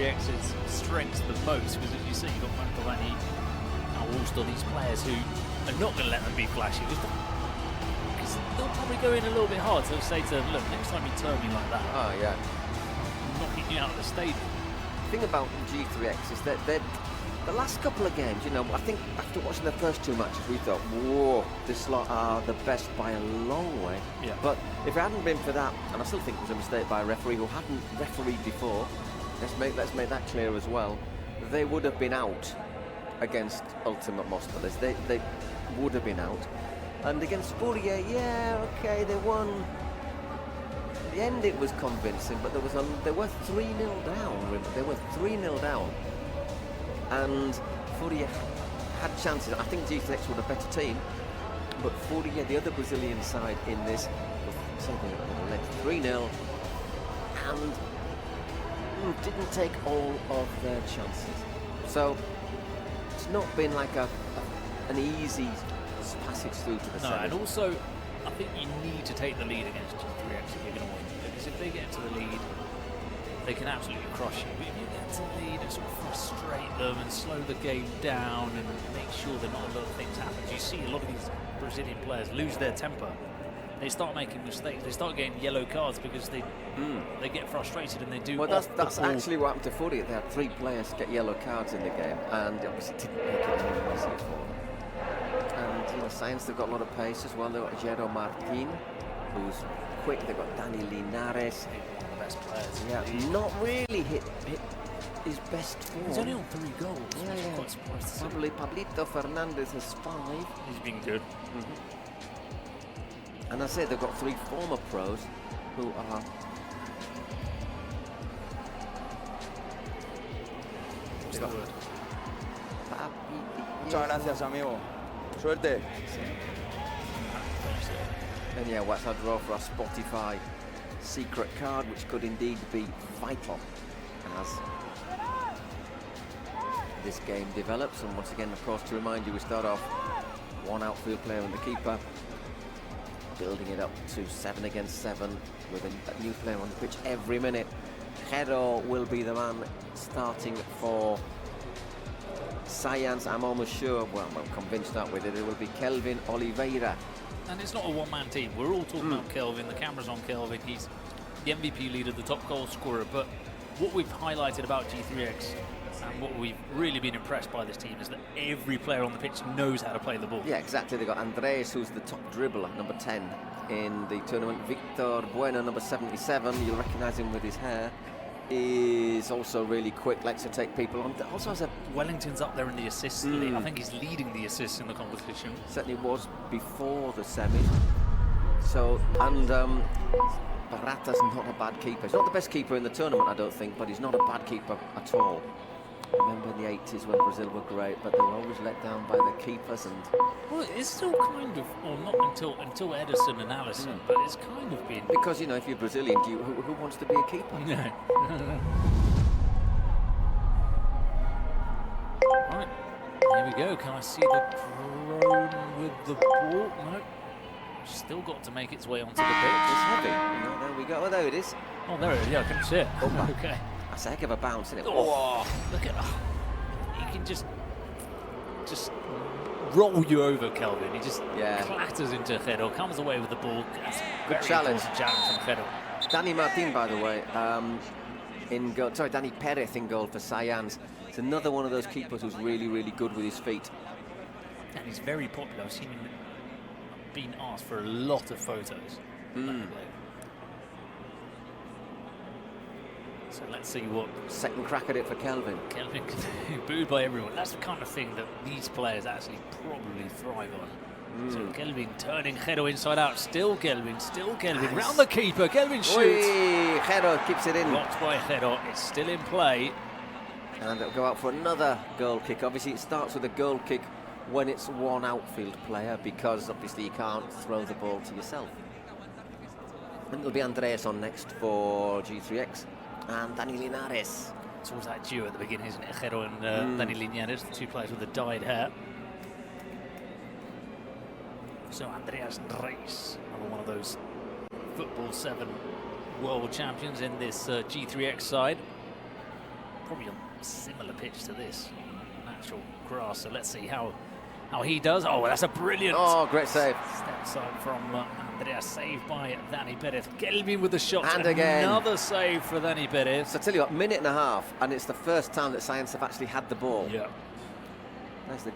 G3X's strengths the most, because as you say, you've got Mantovani, all these players who are not going to let them be flashy, because they'll probably go in a little bit hard. So they'll say to them, look, next time you turn me like that, oh yeah, I'm knocking you out of the stadium. The thing about G3X is that the last couple of games, you know, I think after watching the first two matches, we thought, whoa, this lot are the best by a long way. Yeah. But if it hadn't been for that, and I still think it was a mistake by a referee who hadn't refereed before, let's make that clear as well, they would have been out against Ultimate Mostoles. They would have been out. And against Fourier, yeah, okay, they won. In the end, it was convincing, but they were 3-0 down. Remember, they were 3-0 down. And Fourier had chances. I think G3X were a better team, but Fourier, the other Brazilian side in this, was something that led 3-0 and didn't take all of their chances. So it's not been like an easy passage through to the semis. And also, I think you need to take the lead against G3X if you're going to win, because if they get to the lead, they can absolutely crush you. But if you get to the lead and sort of frustrate them and slow the game down and make sure that not a lot of things happen, you see a lot of these Brazilian players lose their temper. They start making mistakes. They start getting yellow cards because they get frustrated and they do. Well, that's actually what happened to Fourier. They had 3 players get yellow cards in the game, and obviously didn't make it any easier for them. And you know, Saiyans, they've got a lot of pace as well. They've got Jero Martin, who's quick. They've got Dani Linares. Best players. Yeah, not really hit his best form. He's only on 3 goals. Yeah. Quite surprised to see. Probably Pablito Fernandez has 5. He's been good. And I say they've got 3 former pros who are Muchas gracias, amigo. Suerte. And yeah, what's our draw for our Spotify secret card, which could indeed be vital as this game develops. And once again, of course, to remind you, we start off 1 outfield player and the keeper, building it up to 7 against 7 with a new player on the pitch every minute. Hero will be the man starting for Saiyans. I'm almost sure, well, I'm convinced that with it will be Kelvin Oliveira. And it's not a one-man team. We're all talking about Kelvin. The camera's on Kelvin. He's the MVP leader, the top goal scorer. But what we've highlighted about G3X and what we've really been impressed by this team is that every player on the pitch knows how to play the ball. Yeah, exactly. They've got Andres, who's the top dribbler, number 10 in the tournament. Victor Bueno, number 77. You'll recognise him with his hair. Is also really quick, likes to take people on. Also has a... Wellington's up there in the assists lead. I think he's leading the assists in the competition. Certainly was before the semis. So, and Barata's not a bad keeper. He's not the best keeper in the tournament, I don't think, but he's not a bad keeper at all. I remember in the 80s when Brazil were great, but they were always let down by the keepers. And well, it's still kind of, or not until Edison and Alisson, but it's kind of been... Because, you know, if you're Brazilian, who wants to be a keeper? No. Right, here we go. Can I see the drone with the ball? No. Still got to make its way onto the pitch. It's heavy. No, there we go. Oh, there it is. Oh, there it is. Yeah, I can see it. Oh, okay. That's a heck of a bounce, isn't it? Oh, look at that. He can just roll you over, Kelvin. He just clatters into Hero, comes away with the ball. That's a good challenge. From Hero. Dani Martin, by the way, in goal. Sorry, Dani Perez in goal for Saiyans. It's another one of those keepers who's really, really good with his feet. And he's very popular. I've seen him being asked for a lot of photos. So let's see what... Second crack at it for Kelvin. Kelvin booed by everyone. That's the kind of thing that these players actually probably thrive on. So Kelvin turning Hero inside out. Still Kelvin. Nice. Round the keeper. Kelvin shoots. Hero keeps it in. Blocked by Hero. It's still in play. And it'll go out for another goal kick. Obviously, it starts with a goal kick when it's one outfield player, because obviously you can't throw the ball to yourself. And it'll be Andreas on next for G3X. And Dani Linares. It's always that duo at the beginning, isn't it? Hero and Dani Linares, the 2 players with the dyed hair. So Andreas Reis, another one of those Football 7 world champions in this G3X side. probably on a similar pitch to this, natural grass. So let's see how he does. Oh, that's a brilliant. Oh, great save. Step side from Andrea, saved by Dani Perez. Kelvin with the shot. And again. Another save for Dani Perez. So I tell you what, minute and a half, and it's the first time that Saiyans have actually had the ball. Yeah. There's the.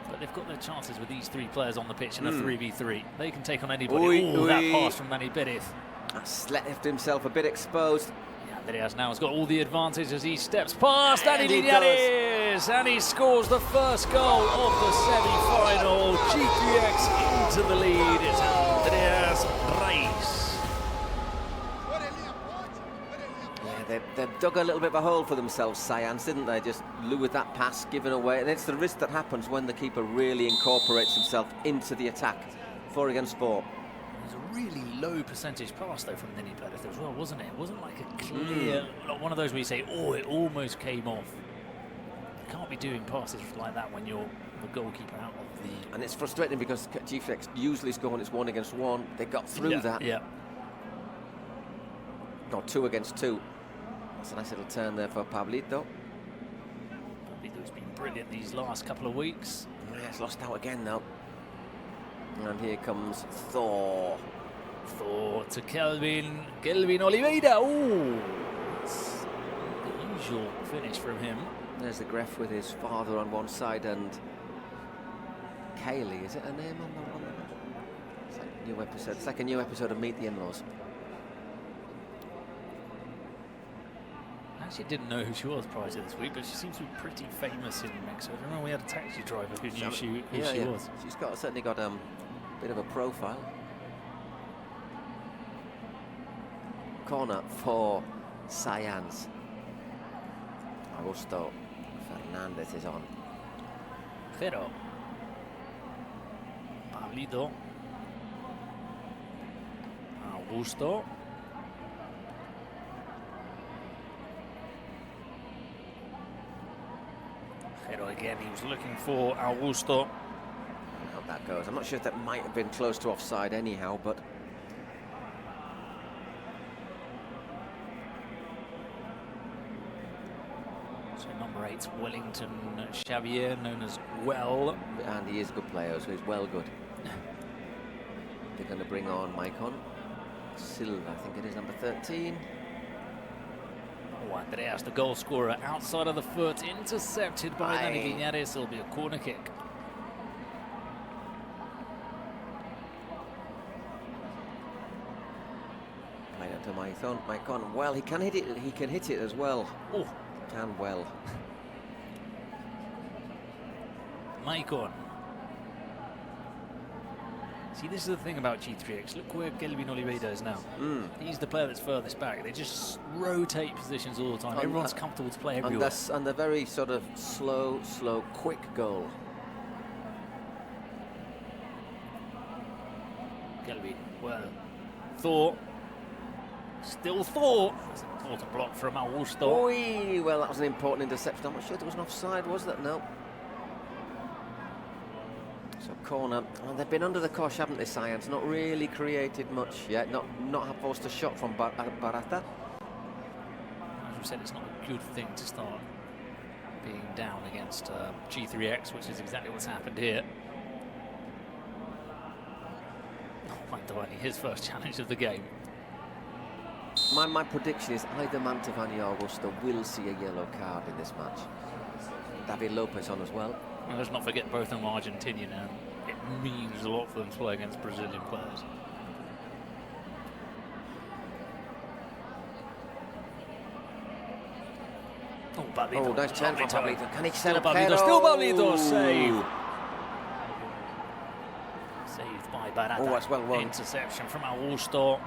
But they've got their chances with these 3 players on the pitch in a 3v3. They can take on anybody. That pass from Dani Perez. That's left himself a bit exposed. Andreas now has got all the advantage as he steps past Dani he Linares, and he scores the first goal of the semi-final. G3X into the lead. It's Andreas Reis. Yeah, they've dug a little bit of a hole for themselves, Saiyans, didn't they? Just with that pass given away. And it's the risk that happens when the keeper really incorporates himself into the attack. 4 against 4. It was a really low percentage pass, though, from Dani Perez as well, wasn't it? It wasn't like a clear, like one of those where you say, oh, it almost came off. You can't be doing passes like that when you're the goalkeeper out of the... And it's frustrating because G3X usually score when it's 1 against 1. They got through that. Yeah. No, 2 against 2. That's a nice little turn there for Pablito. Pablito's been brilliant these last couple of weeks. Yeah, he's lost out again now. And here comes Thor. Thor to Kelvin Oliveira. Ooh, it's the usual finish from him. There's the Gref with his father on one side and Kaylee, is it her name on the one? It's like a new episode. It's like a new episode of Meet the In-Laws. I actually didn't know who she was prior to this week, but she seems to be pretty famous in Mexico. I remember we had a taxi driver who knew who she was. She's certainly got a bit of a profile. Corner for Saiyans. Augusto Fernandez is on. Pero Pablito, Augusto. Pero again, he was looking for Augusto. How that goes. I'm not sure if that might have been close to offside anyhow, but so number 8's Wellington Xavier, known as Well. and he is a good player, so he's well good. They're going to bring on Maicon Silva, I think it is, number 13. Oh, Andreas, the goal scorer, outside of the foot, intercepted by Dani Linares. It'll be a corner kick. Played out to Maicon. Well, he can hit it. He can hit it as well. Oh, Can well. Maicon. See, this is the thing about G3X. Look where Kelvin Oliveira is now. He's the player that's furthest back. They just rotate positions all the time. Everyone's comfortable to play everywhere. And they're very sort of slow, quick goal. Kelvin, well, Thor. Still Thor. That's an important block from Augusto. Oh, well, that was an important interception. I'm not sure there was an offside, was that? No. So corner. Well, they've been under the cosh, haven't they, Saiyans? Not really created much yet. Not have forced a shot from Barata. As we said, it's not a good thing to start being down against G3X, which is exactly what's happened here. Oh, Mantovani, his first challenge of the game. My prediction is either Mantovani or Augusto will see a yellow card in this match. David Lopez on as well. And let's not forget both of them are Argentinian, and it means a lot for them to play against Brazilian players. Oh, Pablito. Oh, nice turn from Pablito. Can he set up Pablito? Still Pablito, save. Saved by Barata. Oh, that's well run. Interception from Augusto.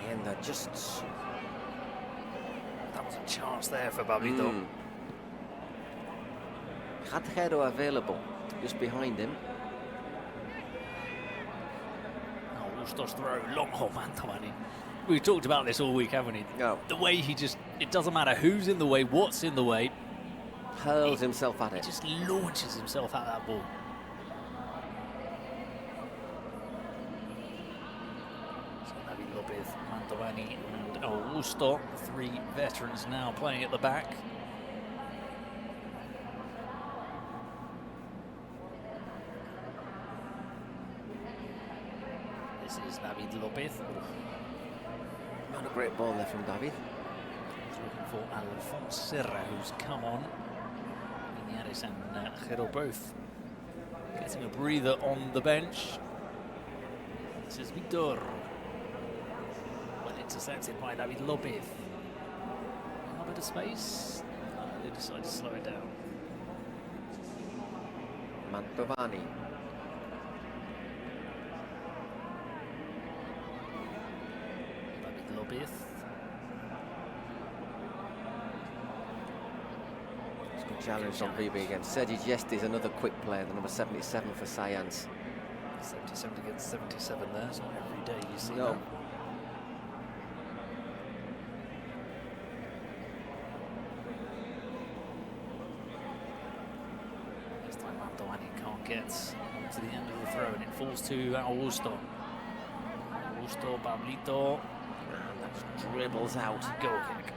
And just... That was a chance there for Pablito. Had Hero available just behind him. Augusto's throw, long hole, Mantovani. We've talked about this all week, haven't we? No. The way he just, it doesn't matter who's in the way, what's in the way. Hurls himself at it. He just launches himself at that ball. So David Lopez, Mantovani and Augusto, 3 veterans now playing at the back. This is David Lopez. Not a great ball there from David. He's looking for Alphonse Serra, who's come on. Iñárritu and Jero both getting a breather on the bench. This is Victor. Well intercepted by David Lopez. A bit of space. They decide to slow it down. Mantovani. David Lopez. Good challenge on VB again. Sergi Gesti is another quick player, the number 77 for Saiyans. 77 against 77 there. It's not every day you see No. that. This time Mantovani can't get to the end of the throw and it falls to Augusto. Augusto, Pablito. And that just dribbles out. Goal kick.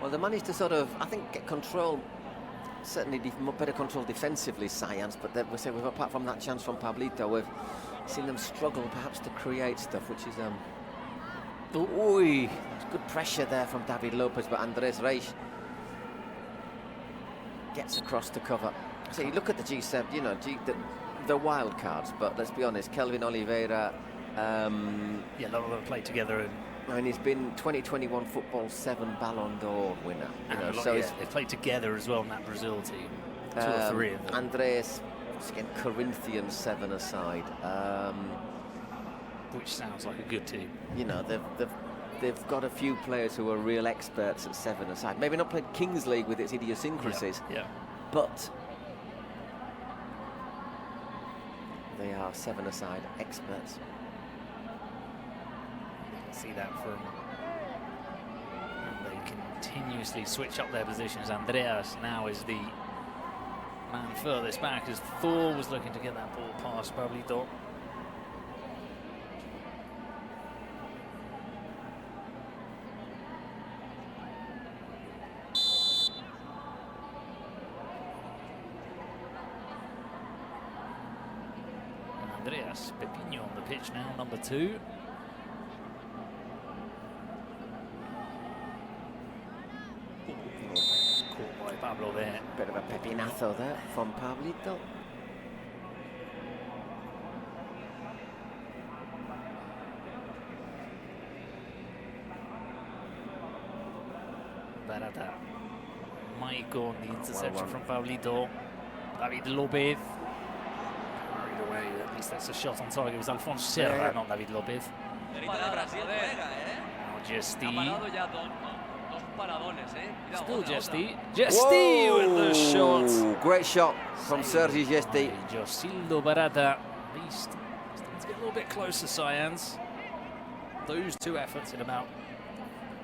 Well, they managed to sort of, I think, get control. Certainly better control defensively, Saiyans, but apart from that chance from Pablito, we've seen them struggle perhaps to create stuff, which is there's good pressure there from David Lopez, but Andres Reis gets across to cover. So you look at the G7, you know, the wild cards, but let's be honest, Kelvin Oliveira. Yeah, a lot of them play together. And I mean, he's been 2021 Football 7 Ballon d'Or winner. You know, so they play together as well in that Brazil team. 2 or 3 of them. Andres, again, Corinthians 7 aside. Which sounds like a good team. You know, they've got a few players who are real experts at 7 aside. Maybe not played Kings League with its idiosyncrasies, Yeah. but they are 7 aside experts. See that from, and they continuously switch up their positions. Andreas now is the man furthest back as Thor was looking to get that ball past Pablito. And Andreas Pepinho on the pitch now, number 2. Caught by Pablo there. Bit of a pepinazo there from Pablito. Barata might go on the interception from Pablito. David Lopez. Carried away, at least that's a shot on target. It was Alphonse Serra, not David Lopez. Now Gesti. Still Gesti. Gesti with the shot. Great shot from Sergi Gesti. Josildo Barata. At least starting to get a little bit closer, Saiyans. Those 2 efforts in about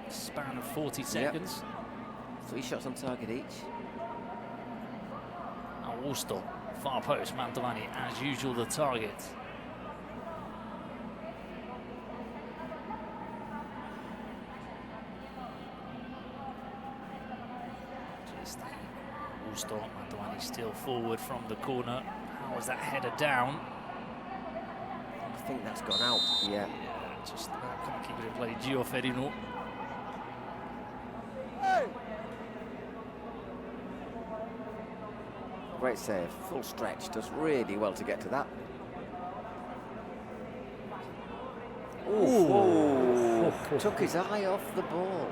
a span of 40 seconds. 3 shots on target each. Augusto, far post, Mantovani, as usual, the target. Augusto, Mantovani still forward from the corner. How was that header down? I think that's gone out. Yeah. Just about can't keep it in play. Gio Ferino. Great save. Full stretch. Does really well to get to that. Ooh. Took his eye off the ball.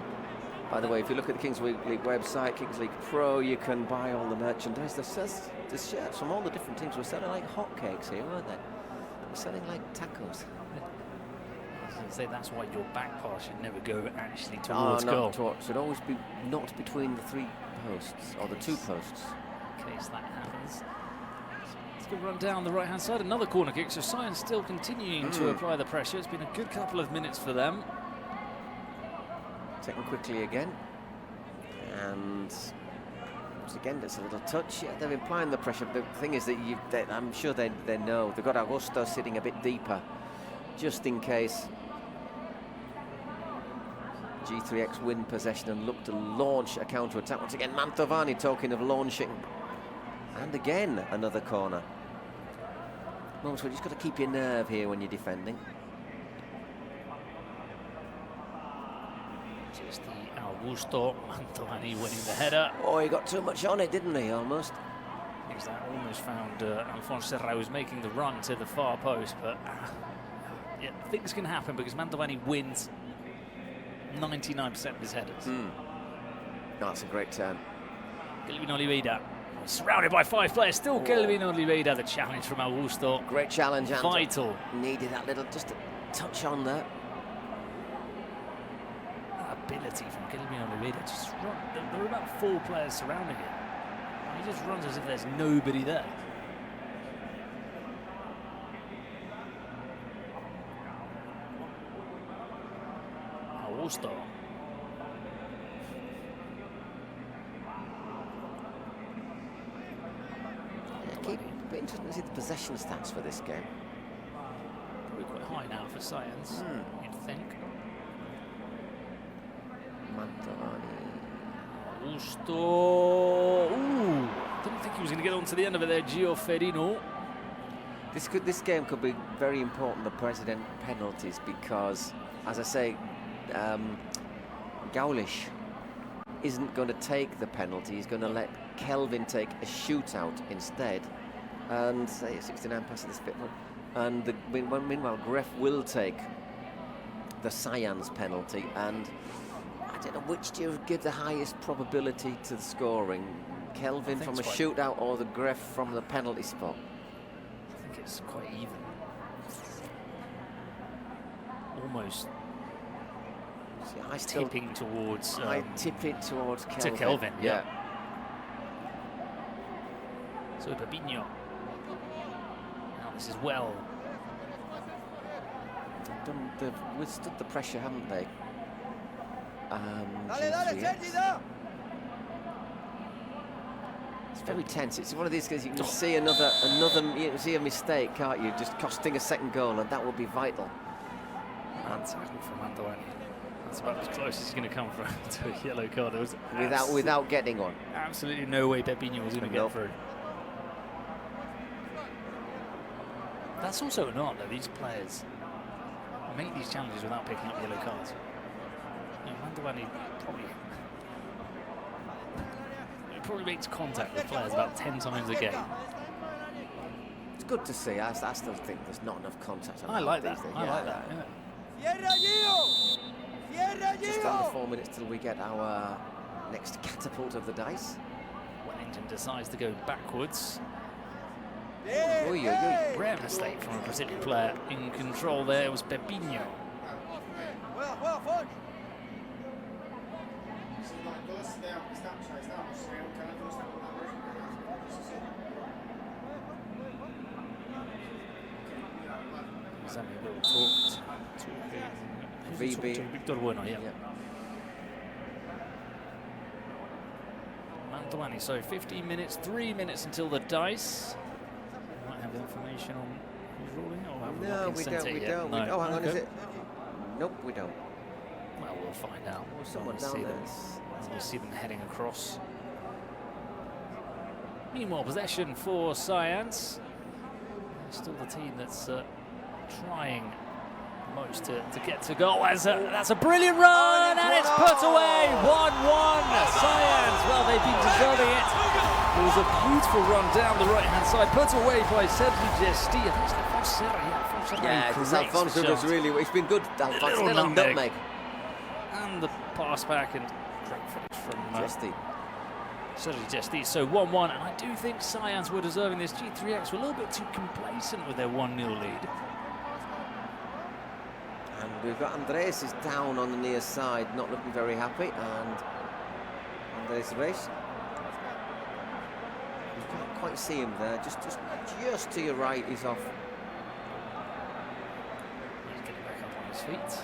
By the way, if you look at the Kings League website, Kings League Pro, you can buy all the merchandise. The shirts from all the different teams were selling like hotcakes here, weren't they? They were selling like tacos. I was going to say that's why your back pass should never go actually towards goal. Should always be not between the 3 posts or the 2 posts. In case that happens. Let's go run down the right-hand side. Another corner kick. So Saiyans still continuing to apply the pressure. It's been a good couple of minutes for them. Taken quickly again, and once again it's a little touch. Yeah, they're applying the pressure. The thing is that I'm sure they know they've got Augusto sitting a bit deeper, just in case G3X win possession and look to launch a counter-attack. Once again, Mantovani talking of launching. And again, another corner. Moments where you just got to keep your nerve here when you're defending. Just the Augusto Mantovani winning the header. Oh, he got too much on it, didn't he, almost? Because that almost found Alphonse Serra was making the run to the far post, but yeah, things can happen because Mantovani wins 99% of his headers. No, that's a great turn. Kelvin Oliveira, surrounded by 5 players, still Kelvin Oliveira, the challenge from Augusto. Great challenge, and vital. Needed that little, just a touch on there. Ability from Kelvin Oliveira, just run. There are about 4 players surrounding him. He just runs as if there's nobody there. Augusto. It'll be interesting to see the possession stats for this game. Probably quite high now for Saiyans, you'd think. Mantovani. Augusto. Ooh, didn't think he was going to get on to the end of it there, Gio Ferino. This game could be very important, the President penalties, because, as I say, GAULES isn't going to take the penalty. He's going to let Kelvin take a shootout instead, and say 69 passes this bit. And meanwhile, GAULES will take the Saiyans penalty, and I don't know which do you give the highest probability to the scoring, Kelvin from a shootout or the GAULES from the penalty spot. I think it's quite even. Almost. I still tipping towards. I tip it towards Kelvin. To Kelvin, yeah. So Babinho. Now this is well. They've withstood the pressure, haven't they? It's very tense. It's one of these guys you can see you can see a mistake, can't you? Just costing a second goal, and that would be vital. And tackle from Mantovani. That's about as close as he's going to come to a yellow card. Without getting one. Absolutely no way Babinho was going to get through. That's also an art, though. These players make these challenges without picking up yellow cards. You know, Mantovani probably makes contact with players about 10 times a game. It's good to see. I still think there's not enough contact. I like that. I like that. Just under 4 minutes till we get our next catapult of the dice. Wellington decides to go backwards. Rare mistake from a Brazilian player in control there. It was Babinho. Victor Bueno, yeah. Mantovani, so 15 minutes, 3 minutes until the dice. We might have information on who's ruling. No, we don't. No. Oh, hang on, is it? Nope, we don't. Well, we'll find out. Someone down there. We'll see them heading across. Meanwhile, possession for Saiyans. They're still the team that's trying most to get to goal. That's a brilliant run, and it's put away. 1-1. Science. Well, they've been deserving it. It was a beautiful run down the right-hand side, put away by Sergi Gesti. I think it's Alphonse Serra. Yeah, Alphonse was really. It's been good. Alphonse, little nutmeg. And the pass back and great finish from Gesti. Sergi Gesti. So 1-1, and I do think Saiyans were deserving this. G3X were a little bit too complacent with their 1-0 lead. And we've got Andres is down on the near side, not looking very happy. And Andres Reis, you can't quite see him there. Just to your right, he's off. He's getting back up on his feet.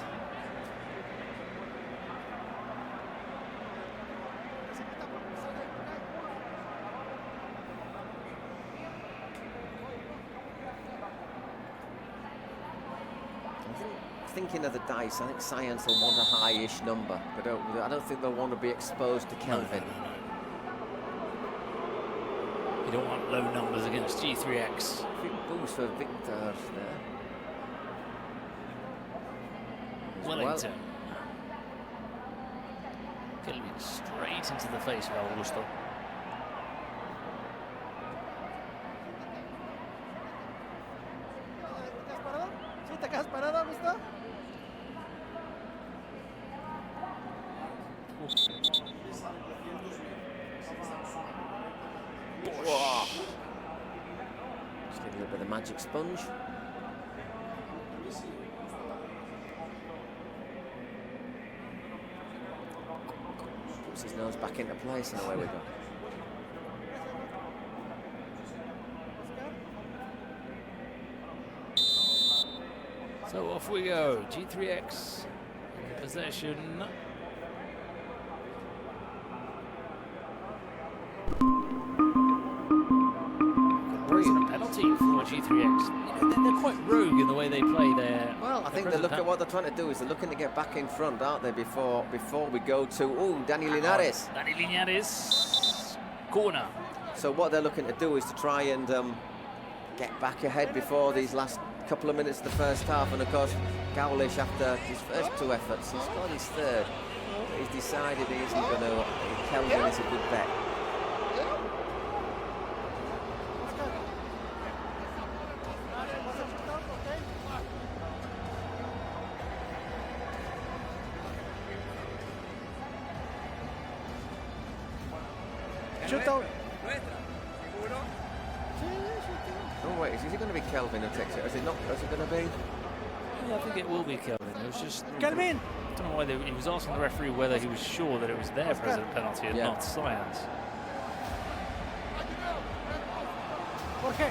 thinking of the dice, I think Saiyans will want a high-ish number. I don't think they'll want to be exposed to Kelvin. No. You don't want low numbers against G3X. Big boost for Victor there. Wellington. Kelvin straight into the face of Augusto. Just a little bit of magic sponge. Puts his nose back into place and away we go. So off we go. G3X in possession. Brilliant penalty for G3X. They're quite rogue in the way they play there. Well, I think they look at what they're trying to do is they're looking to get back in front, aren't they? Before we go to Dani Linares. Dani Linares, corner. So what they're looking to do is to try and get back ahead before these last couple of minutes of the first half. And of course, GAULES, after his first two efforts, he's got his third. But he's decided he isn't going to. Kelvin is a good bet. Shootout. Oh wait, is it going to be Kelvin who takes it? Is it not? Is it going to be? Yeah, I think it will be Kelvin. It was just Kelvin. I don't know why he was asking the referee whether he was sure that it was their president penalty and not Saiyans. Jorge.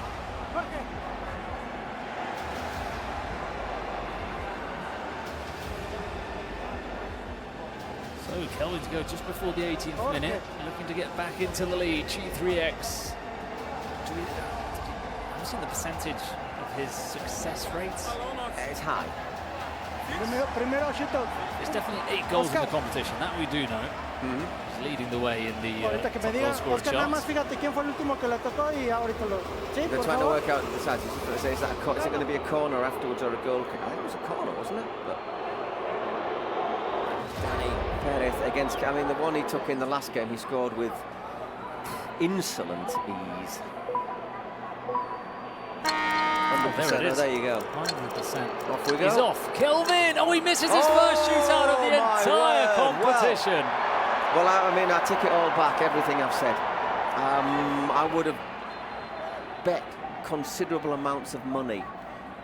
So Kelvin to go just before the 18th minute, looking to get back into the lead. G3X. Have you seen the percentage of his success rates? It's high. Primero shootout. There's definitely 8 goals in the competition, that we do know. He's leading the way in the Ahorita que me top goal diga, scorer Oscar, nada más charts. fíjate quién fue el último que la tocó y ahorita lo. Sí, They're por trying to favor. work out the sides. Is it going to be a corner afterwards or a goal kick? I think it was a corner, wasn't it? But Dani Perez against. I mean, the one he took in the last game, he scored with insolent ease. There it is. There you go. 100%. Off we go. He's off. Kelvin! Oh, he misses his first shootout of the entire competition. Well, I mean, I take it all back, everything I've said. I would have bet considerable amounts of money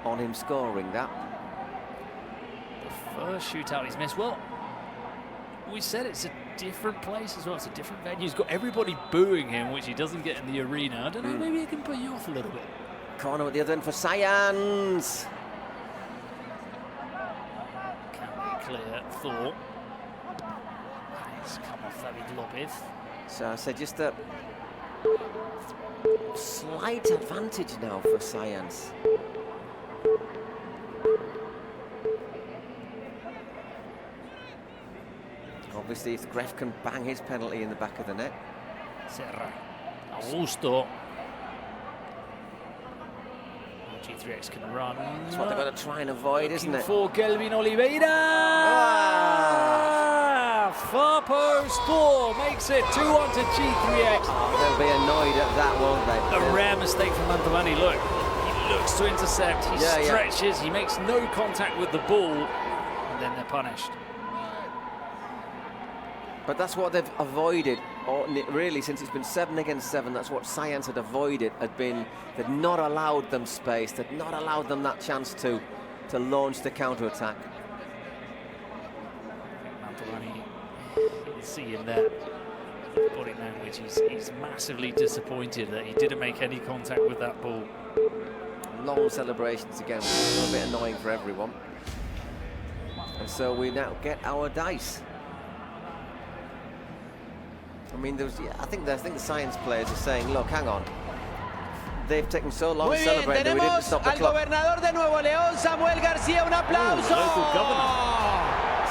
on him scoring that. The first shootout he's missed. Well, we said it's a different place as well. It's a different venue. He's got everybody booing him, which he doesn't get in the arena. I don't know, maybe it can put you off a little bit. Corner at the other end for Saiyans. Can't be clear. Thought. He's come off David Lopez. So I said just a slight advantage now for Saiyans. Obviously, if Gref can bang his penalty in the back of the net. Serra. Augusto. G3X can run. That's what they've got to try and avoid, isn't it? For Kelvin Oliveira. Far post 4 makes it 2-1 to G3X. Oh, they'll be annoyed at that, won't they? A rare mistake from Mantovani. Look, he looks to intercept. He stretches. He makes no contact with the ball, and then they're punished. But that's what they've avoided, or really, since it's been 7 against 7. That's what Saiyans had avoided. They'd not allowed them space. They'd not allowed them that chance to launch the counter-attack. Mantovani, you can see in there, body language. He's massively disappointed that he didn't make any contact with that ball. Long celebrations again, which is a bit annoying for everyone. And so we now get our dice. I mean, I think the Saiyans players are saying, look, hang on. they've taken so long Muy to bien, celebrate that we didn't tenemos stop the al clock. gobernador de Nuevo León, Samuel García, un aplauso. local governor.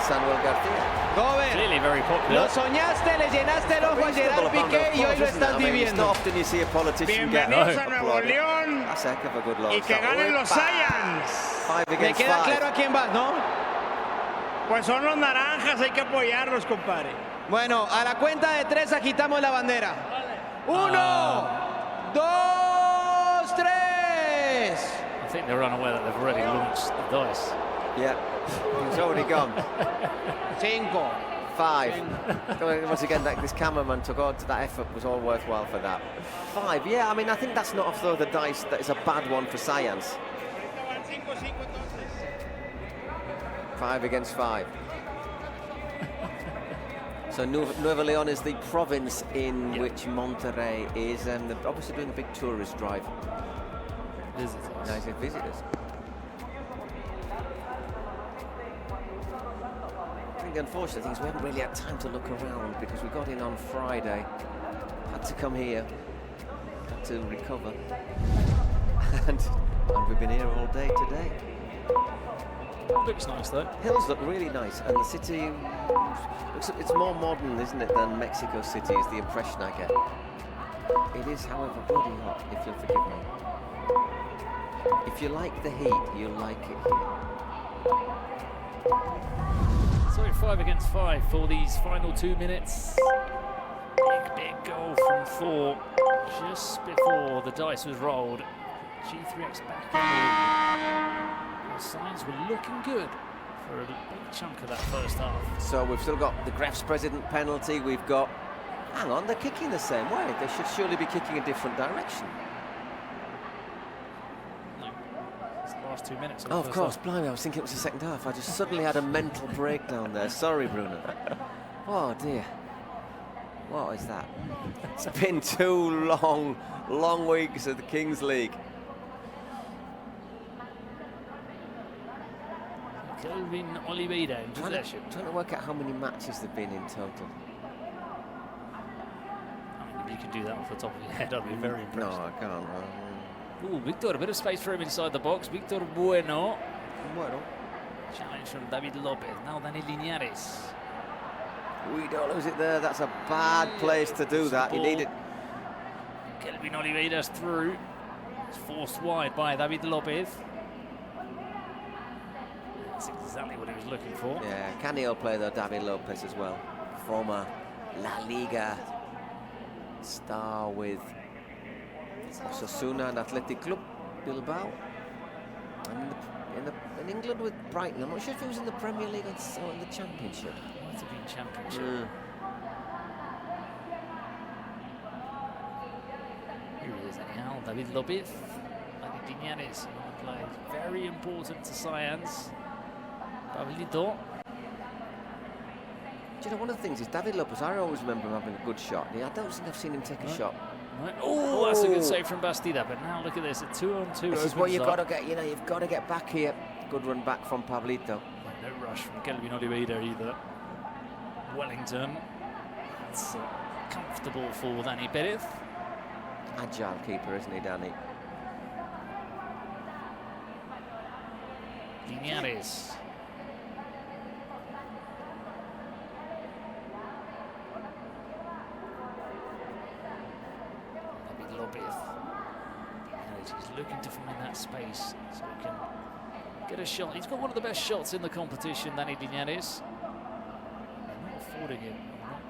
Samuel García. Gober, Clearly very popular. lo soñaste, le llenaste el ojo a Reasonable Gerard amount Piqué of y hoy applause, lo isn't it? estás I mean, it's viviendo. not often you see a politician get Bienvenidos a Nuevo applauded. León That's a heck of a good launch. y que ganen los Saiyans. 5 Me against queda 5. claro a quién vas, ¿no? Pues son los naranjas, hay que apoyarlos, compadre. Bueno, a la cuenta de 3 agitamos la bandera. 1, 2, 3. I think they're unaware that they've already launched the dice. Yeah, he's already gone. 5. 5. Once again, this cameraman took on to that effort, was all worthwhile for that. 5, yeah, I mean, I think that's not a throw of the dice that is a bad one for Saiyans. 5 against 5. So Nuevo León is the province in which Monterrey is, and they're obviously doing a big tourist drive. Visitors. Nice visitors. I think the unfortunate thing is we haven't really had time to look around because we got in on Friday, had to come here, had to recover, and we've been here all day today. Looks nice though. Hills look really nice, and the city looks, it's more modern, isn't it, than Mexico City, is the impression I get. It is, however, bloody hot, if you'll forgive me. If you like the heat, you'll like it here. So 5 against 5 for these final 2 minutes. Big goal from Thor just before the dice was rolled. G3X back in. The signs were looking good for a big chunk of that first half. So we've still got the Gref's president penalty. We've got, hang on, they're kicking the same way. They should surely be kicking a different direction. No, it's the last 2 minutes. Oh, of course, blimey, I was thinking it was the second half. I just suddenly had a mental breakdown there. Sorry, Bruno. Oh, dear. What is that? It's been 2 long weeks of the Kings League. Kelvin Oliveira in possession. Trying to work out how many matches there've been in total. I mean, if you can do that off the top of your head, I'd be very impressed. No, I can't. Ooh, Victor, a bit of space for him inside the box. Victor Bueno. Bueno. Challenge from David Lopez. Now Dani Linares. We don't lose it there. That's a bad place to do that. You need it. Kelvin Oliveira's through. It's forced wide by David Lopez. That's exactly what he was looking for. Yeah, Canio play though, David Lopez as well. Former La Liga star with Osasuna and Athletic Club Bilbao. And in England with Brighton. I'm not sure if he was in the Premier League or in the Championship. Might have been Championship. Here he is anyhow, David Lopez. Dani Linares on the play. Very important to Saiyans. Pablito. Do you know, one of the things is David Lopez, I always remember him having a good shot. I don't think I've seen him take a shot. Right. Oh, that's a good save from Bastida, but now look at this, a 2-on-2. This is where you've got to get, you've got to get back here. Good run back from Pablito. No rush from Kelvin Oliveira either. Wellington. It's comfortable for Dani Perez. Agile keeper, isn't he, Danny? Linares. David Lopez. He's looking to find that space so he can get a shot. He's got one of the best shots in the competition, Dani Linares. Not affording him, not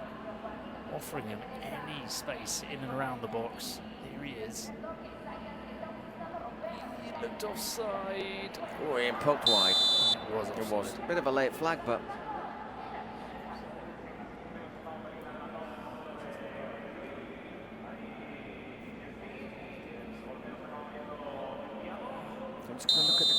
offering him any space in and around the box. Here he is. He looked offside. Oh, he poked wide. It was offside. It was. A bit of a late flag, but... I'm just going to look at the...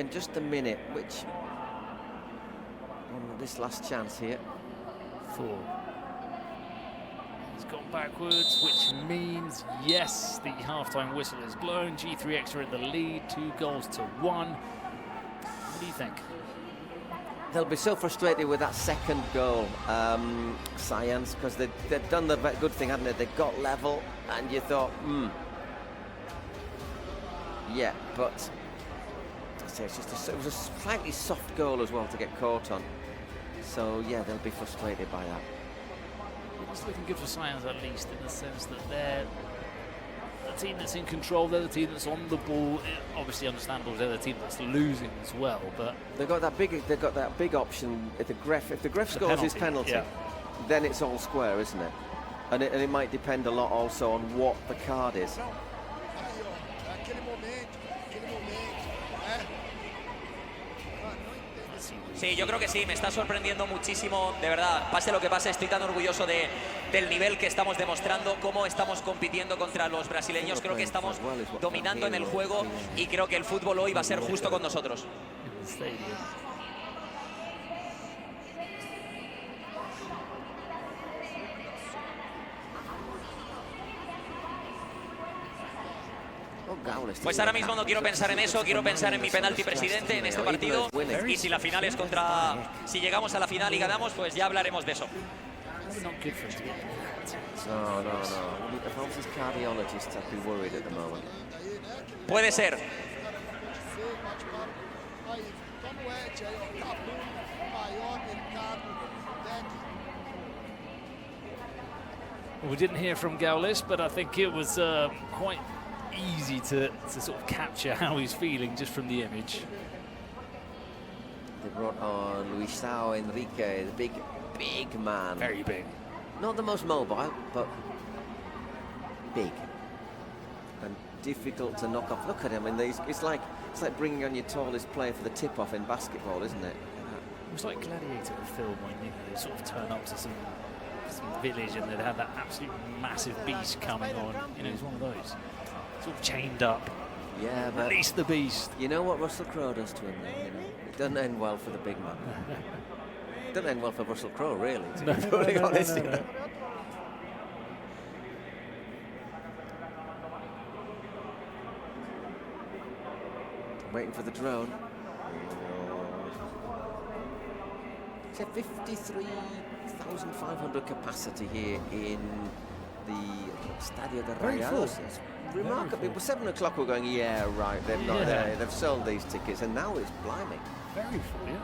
Just a minute, which... on this last chance here. 4. He's gone backwards, which means, yes, the half-time whistle is blown. G3X are in the lead, 2-1. do you think? They'll be so frustrated with that second goal, Saiyans, because they've done the good thing, hadn't they? They got level, and you thought, yeah, but it was a slightly soft goal as well to get caught on. So yeah, they'll be frustrated by that. It's looking good for Saiyans, at least in the sense that they're the team that's in control, they're the team that's on the ball. Obviously understandable, they're the team that's losing as well, but They've got that big option. If the Gref scores his penalty, then it's all square, isn't it? And it might depend a lot also on what the card is. Sí, yo creo que sí, me está sorprendiendo muchísimo, de verdad, pase lo que pase, estoy tan orgulloso del nivel que estamos demostrando, cómo estamos compitiendo contra los brasileños, creo que estamos dominando en el juego y creo que el fútbol hoy va a ser justo con nosotros. Pues ahora mismo no quiero pensar en eso, quiero pensar en mi penalti presidente en este partido y si la final es si llegamos a la final y ganamos, pues ya hablaremos de eso. Puede ser. We didn't hear from GAULES, but I think it was quite easy to sort of capture how he's feeling just from the image. They brought on Luisao Enrique, the big man. Very big. Not the most mobile, but big and difficult to knock off. Look at him, and it's like bringing on your tallest player for the tip-off in basketball, isn't it? It was like Gladiator, the film, when they sort of turn up to some village and they'd have that absolute massive beast coming on. He's one of those. Sort of chained up. Yeah, but release the beast. You know what Russell Crowe does to him, though, It doesn't end well for the big man. It doesn't end well for Russell Crowe, really, to be totally honest. No. Waiting for the drone. It's a 53,500 capacity here in the Stadio de Rayos. Remarkable. It was 7 o'clock. We're going, yeah, right. They've sold these tickets, and now it's blimey. Very full, yeah.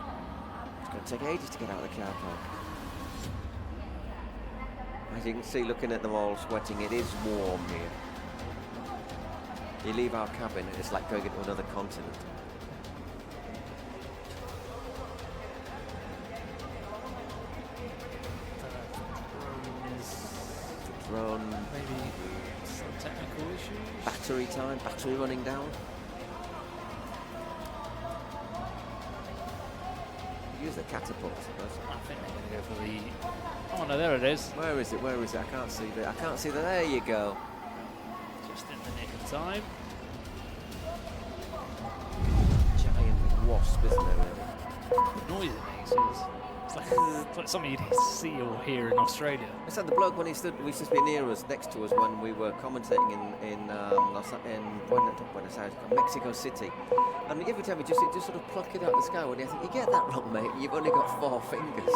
It's going to take ages to get out of the car park. As you can see, looking at them all sweating, it is warm here. You leave our cabin, and it's like going into another continent. Drone. Maybe some technical issues. Battery running down. Use the catapult, I suppose. I think they're going to go for the. Oh no, there it is. Where is it? I can't see that. There you go. Just in the nick of time. Giant wasp, isn't it? Really? The noise it makes is. It's like something you'd see or hear in Australia. It's like the bloke when he stood near us, next to us, when we were commentating in Buenos Aires, Mexico City. And every time you just sort of pluck it out of the sky, when you think, you get that wrong, mate, you've only got 4 fingers.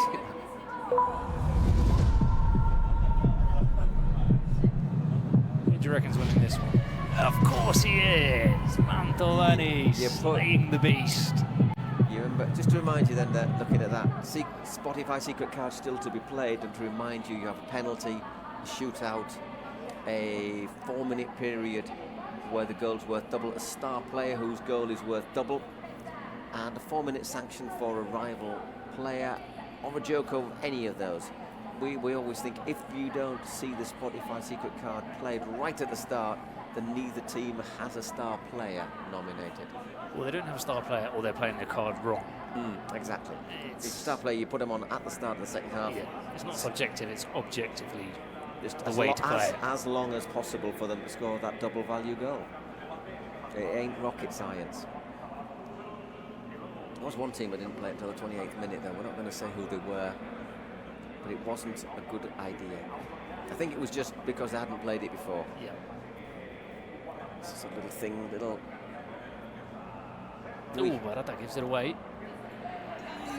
Who do you reckon's winning this one? Of course he is! Mantovani slaying the beast. Just to remind you then that looking at that Spotify secret card still to be played, and to remind you have a penalty, a shootout, a 4-minute period where the goal's worth double, a star player whose goal is worth double, and a 4-minute sanction for a rival player or a joke of any of those. We always think if you don't see the Spotify secret card played right at the start, then neither team has a star player nominated. Well, they don't have a star player, or they're playing their card wrong. Exactly. It's a star player, you put them on at the start of the second half. Yeah, it's not subjective, it's objectively just the way to play it. As long as possible for them to score that double value goal. It ain't rocket science. There was one team that didn't play until the 28th minute, though. We're not going to say who they were, but it wasn't a good idea. I think it was just because they hadn't played it before. Yeah. It's just a little thing, Ooh, Barata gives it away.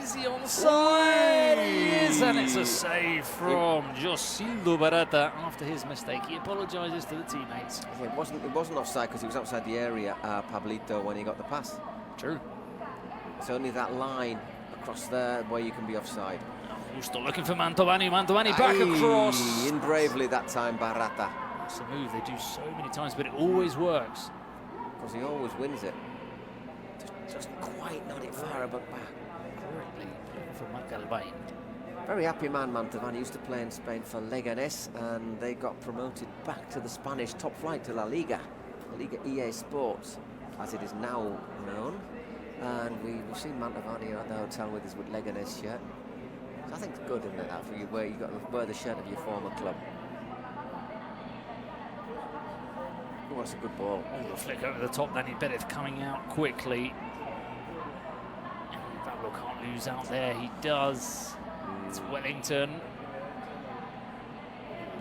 Is he onside? He is, and it's a save from Josildo Barata after his mistake. He apologises to the teammates. Yeah, it wasn't offside because he was outside the area, Pablito, when he got the pass. True. It's only that line across there where you can be offside. Justo looking for Mantovani. Mantovani back across. In bravely that time, Barata. That's a move they do so many times, but it always works. Because he always wins it. Just quite not it far above back. Currently playing for Macalbain. Very happy man, Mantovani. Used to play in Spain for Leganés, and they got promoted back to the Spanish top flight, to La Liga EA Sports, as it is now known. And we've seen Mantovani at the hotel with his Leganés shirt. So I think it's good, isn't it, that for you, where you got to wear the shirt of your former club. Oh, that's a good ball. Oh, the flick over the top, then Iberiz coming out quickly. And Pablo can't lose out there, he does. It's Wellington.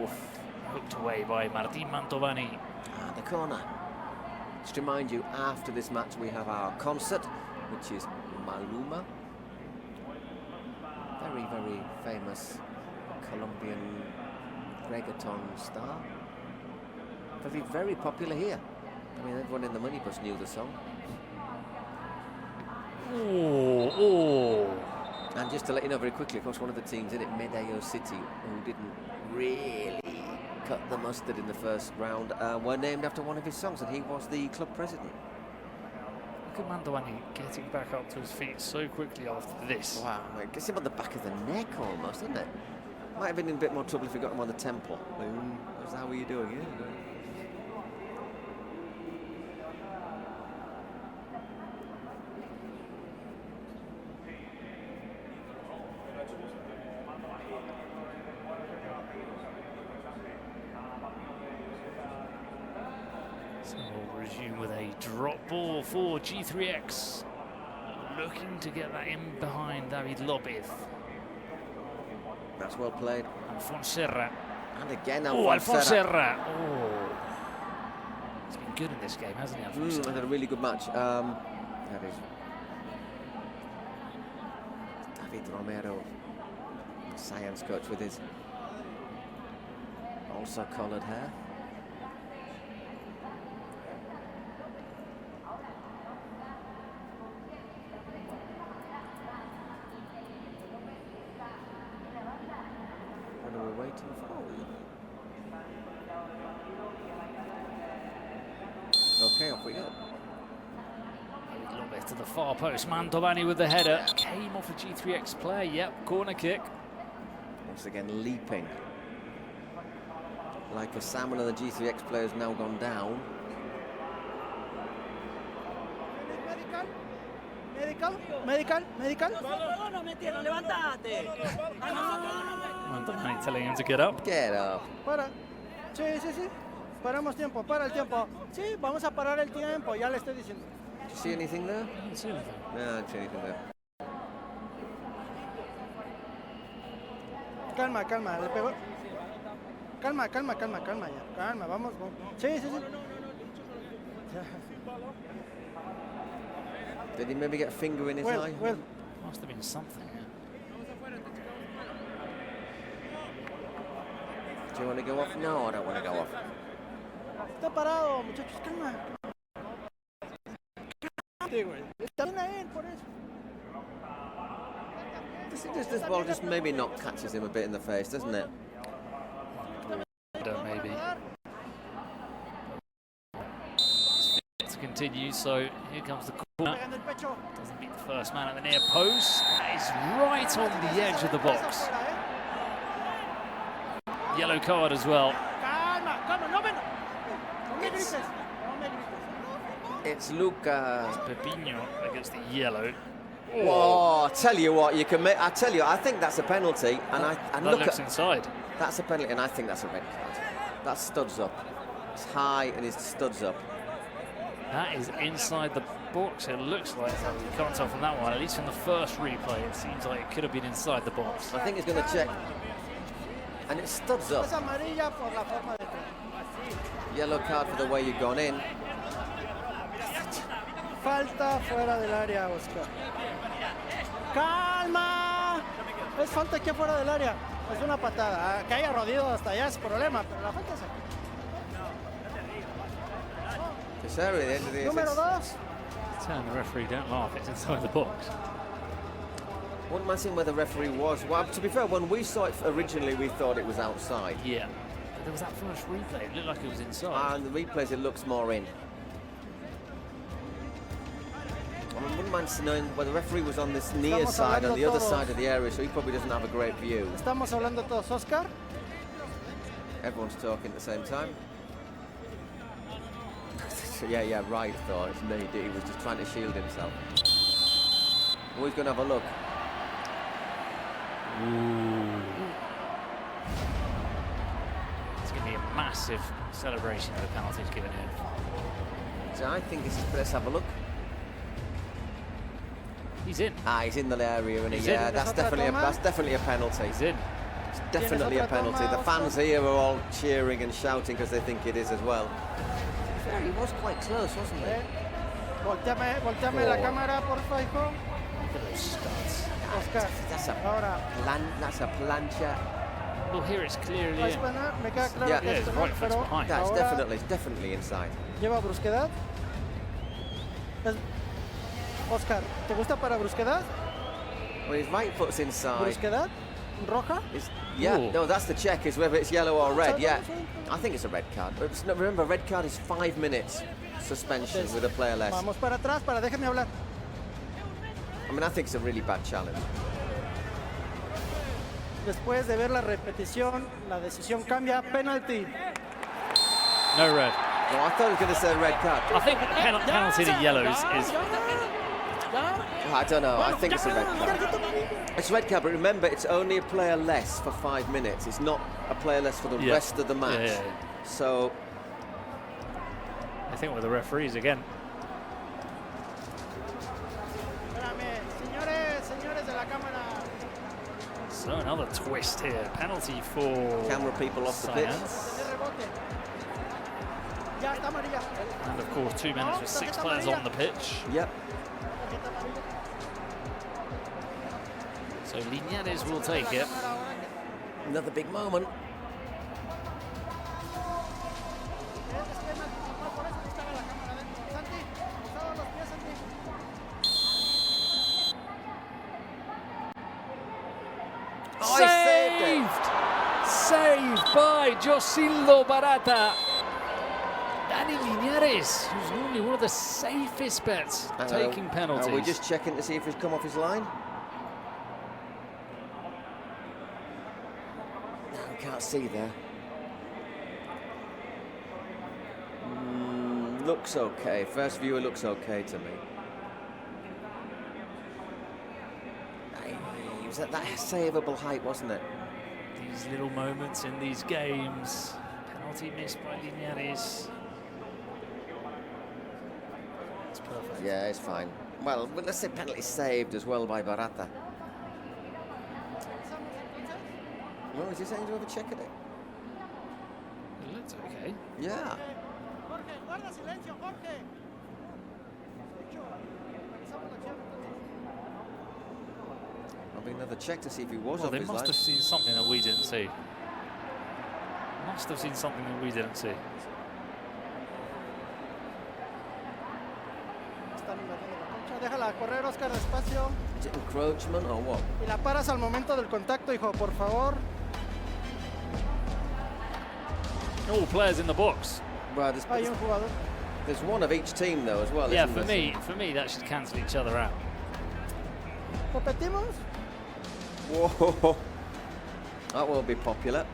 Woof. Hooked away by Martin Mantovani. And the corner. Just to remind you, after this match we have our concert, which is Maluma. Very, very famous Colombian reggaeton star. Very, very popular here. I mean, everyone in the minibus knew the song. Oh. And just to let you know very quickly, of course, one of the teams in it, Medellín City, who didn't really cut the mustard in the first round, were named after one of his songs, and he was the club president. Look at Mantovani getting back up to his feet so quickly after this. Wow, it gets him on the back of the neck almost, isn't it? Might have been in a bit more trouble if he got him on the temple. How are you doing? Yeah. So we'll resume with a drop ball for G3X. Looking to get that in behind David Lopez. That's well played. Alfonserra. And again, Alfonserra. Oh. He's been good in this game, hasn't he, Alfonserra? Had a really good match. That is David Romero, Saiyans coach, with his also coloured hair. What are we waiting for? Okay, off we go. Lopez to the far post. Mantovani with the header. Came off a G3X player. Yep, corner kick. Once again, leaping. Like a salmon of the G3X players now gone down. Medical. Mantovani telling him to get up. Get up. Para. Sí. Paramos tiempo, para el tiempo. Sí, vamos a parar el tiempo, ya le estoy diciendo. Did you see anything there? I didn't see anything. No, I didn't see anything there. Calma, le pegó. Calma, ya. Calma, vamos. Sí. Did he maybe get a finger in his eye? Well. Must have been something. Do you want to go off? No, I don't want to go off. Está parado, muchachos, calma. Está bien a él, por eso. This ball just maybe not catches him a bit in the face, doesn't it? Maybe. To continue, so here comes the corner. Doesn't beat the first man at the near post. That is right on the edge of the box. Yellow card as well. It's Luca. Pepino that gets the yellow. Oh, I tell you what, you can make. I tell you, I think that's a penalty, and that look looks inside. That's a penalty, and I think that's a red card. That studs up. It's high and it studs up. That is inside the box. It looks like that. You can't tell from that one. At least from the first replay, it seems like it could have been inside the box. I think he's going to check, and it studs up. Yellow card for the way you've gone in. Falta fuera del área, Oscar. ¡Calma! Es falta aquí afuera del área. Es una patada. Que haya rodado hasta allá es problema, pero la falta es aquí. This area, the end of the Número 2. Turn the referee, don't laugh, it's inside the box. Wouldn't mind seeing where the referee was. Well, to be fair, when we saw it originally, we thought it was outside. Yeah. But there was that first replay, it looked like it was inside. And the replays, it looks more in. I wouldn't mind knowing where the referee was on this near side, on the other side of the area, so he probably doesn't have a great view. Estamos hablando todos, Oscar. Everyone's talking at the same time. Yeah, right, thought. It's me. He was just trying to shield himself. Oh, he's going to have a look. Ooh. It's going to be a massive celebration of the penalties given in. So I think let's have a look. He's in. He's in the area, and He's yeah, in. that's definitely a penalty. He's in. It's definitely a penalty. The fans here are all cheering and shouting because they think it is as well. Yeah, he was quite close, wasn't he? Volteame la cámara, porfa, hijo. Look at those studs. Oscar. That's a plancha. Well, here it's clearly ¿Es in. penal? Me queda claro Yeah, que es it's penal, right foot's pero behind. That's ahora definitely inside. lleva brusquedad. Oscar, ¿te gusta para brusquedad? Well, his right foot's inside. ¿Brusquedad? ¿Roja? Yeah, Ooh. no, that's the check, is whether it's yellow or red. Sorry, Yeah, sorry. I think it's a red card. But remember, red card is 5 minutes suspension with a player less. Vamos para atrás, déjeme hablar. I mean, I think it's a really bad challenge. Después de ver la repetición, la decisión cambia. Penalty. No red. Well, I thought he was going to say red card. I think penalty to yellows is... I don't know. I think it's a red card. It's a red card, but remember, it's only a player less for 5 minutes. It's not a player less for the rest of the match. Yeah. So I think with the referees again. Señores de la cámara. So another twist here. Penalty for camera people off the pitch. Saiyans. Ya está amarilla. And of course 2 minutes with 6 players on the pitch. Yep. So Linares will take it. Another big moment. Saved by Josildo Barata. Danny Linares, who's normally one of the safest bets taking penalties. Are we just checking to see if he's come off his line? No, we can't see there. Looks okay. First viewer looks okay to me. He was at that savable height, wasn't it? These little moments in these games. Penalty missed by Linares. It's perfect. Yeah, it's fine. Well, let's say penalty saved as well by Barata. Well, is he saying to have a check at it? It looks okay. Yeah. Jorge, guarda silencio, Jorge. I'll be another check to see if he was Well, off they his must line. have seen something that we didn't see. Must have seen something that we didn't see. Déjala correr, Oscar, despacio. Is it encroachment or what? Y la paras al momento del contacto, hijo, por favor. All players in the box. Well, Hay un jugador. there's one of each team though as well. Yeah, isn't there? for me, that should cancel each other out. ¿Repetimos? Whoa, that won't be popular.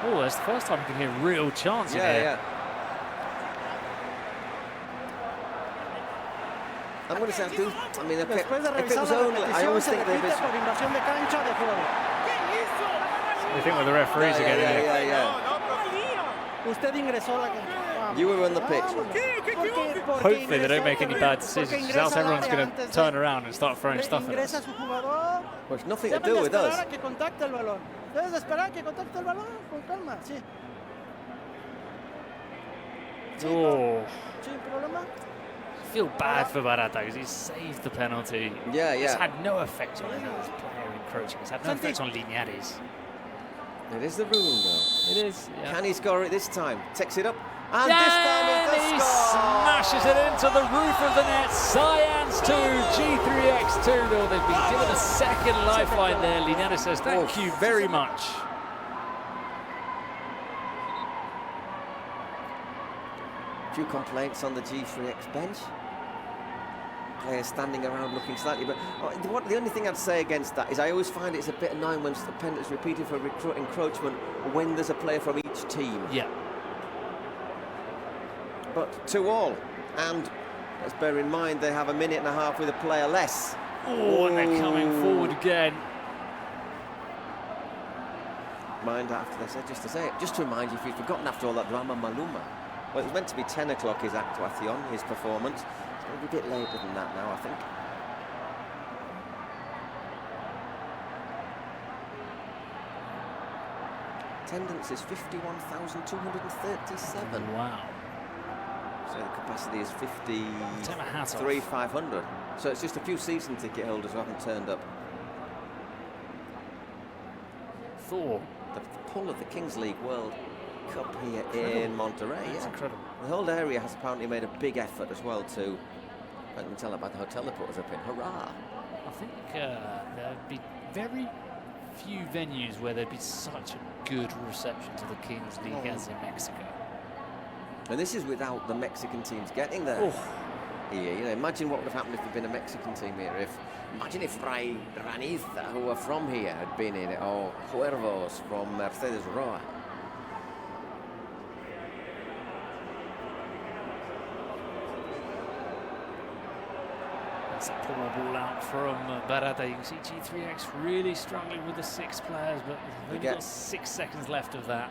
Oh, that's the first time you can hear real chants in here. Yeah. I'm going to say, I mean, okay, Después de if it revisar was la only, I repetición, always se think that if repite it's... por invasión de cancha de juego. I think with the referees again. Yeah. Usted ingresó a la cancha. You were on the pitch. Hopefully they don't make any bad decisions, else everyone's going to turn around and start throwing stuff at us. Well, it's nothing to do with us. Debes esperar que contacte el balón con calma, sí. Oh. Sin problema. I feel bad for Barata because he's saved the penalty. Yeah. It's had no effect on another player encroaching. It's had no effect on Linares. It is the rule, though. It is. Yeah. Can he score it this time? Takes it up. And Yeah, this time he he does score! smashes it into the roof of the net. Saiyans 2, G3X 2. Oh, they've been given a second lifeline there. Linares says thank you very much. A few complaints on the G3X bench. Players standing around looking slightly, but the only thing I'd say against that is I always find it's a bit annoying when the penalty's repeated for encroachment when there's a player from each team. Yeah. But 2-2, and let's bear in mind they have a minute and a half with a player less. Oh, and they're coming forward again. Mind after they said, just to remind you, if you've forgotten after all that drama, Maluma. Well, it was meant to be 10 o'clock his actuación, his performance. It's going to be a bit later than that now, I think. Attendance is 51,237. Wow. So the capacity is Take my hat off. 53,500. So it's just a few season ticket holders who haven't turned up. Thor. The pull of the Kings League World Cup here in Monterrey. That's yeah. incredible. The whole area has apparently made a big effort as well to, I can tell about the hotel they put us up in. Hurrah! I think there'd be very few venues where there'd be such a good reception to the Kings League as in Mexico. And this is without the Mexican teams getting there. Here, you know, imagine what would have happened if there'd been a Mexican team here. Imagine if Raniza, who are from here, had been in it, or Cuervos from Mercedes Roa. That's a poor ball out from Barata. You can see G3X really struggling with the 6 players, but they've only got 6 seconds left of that.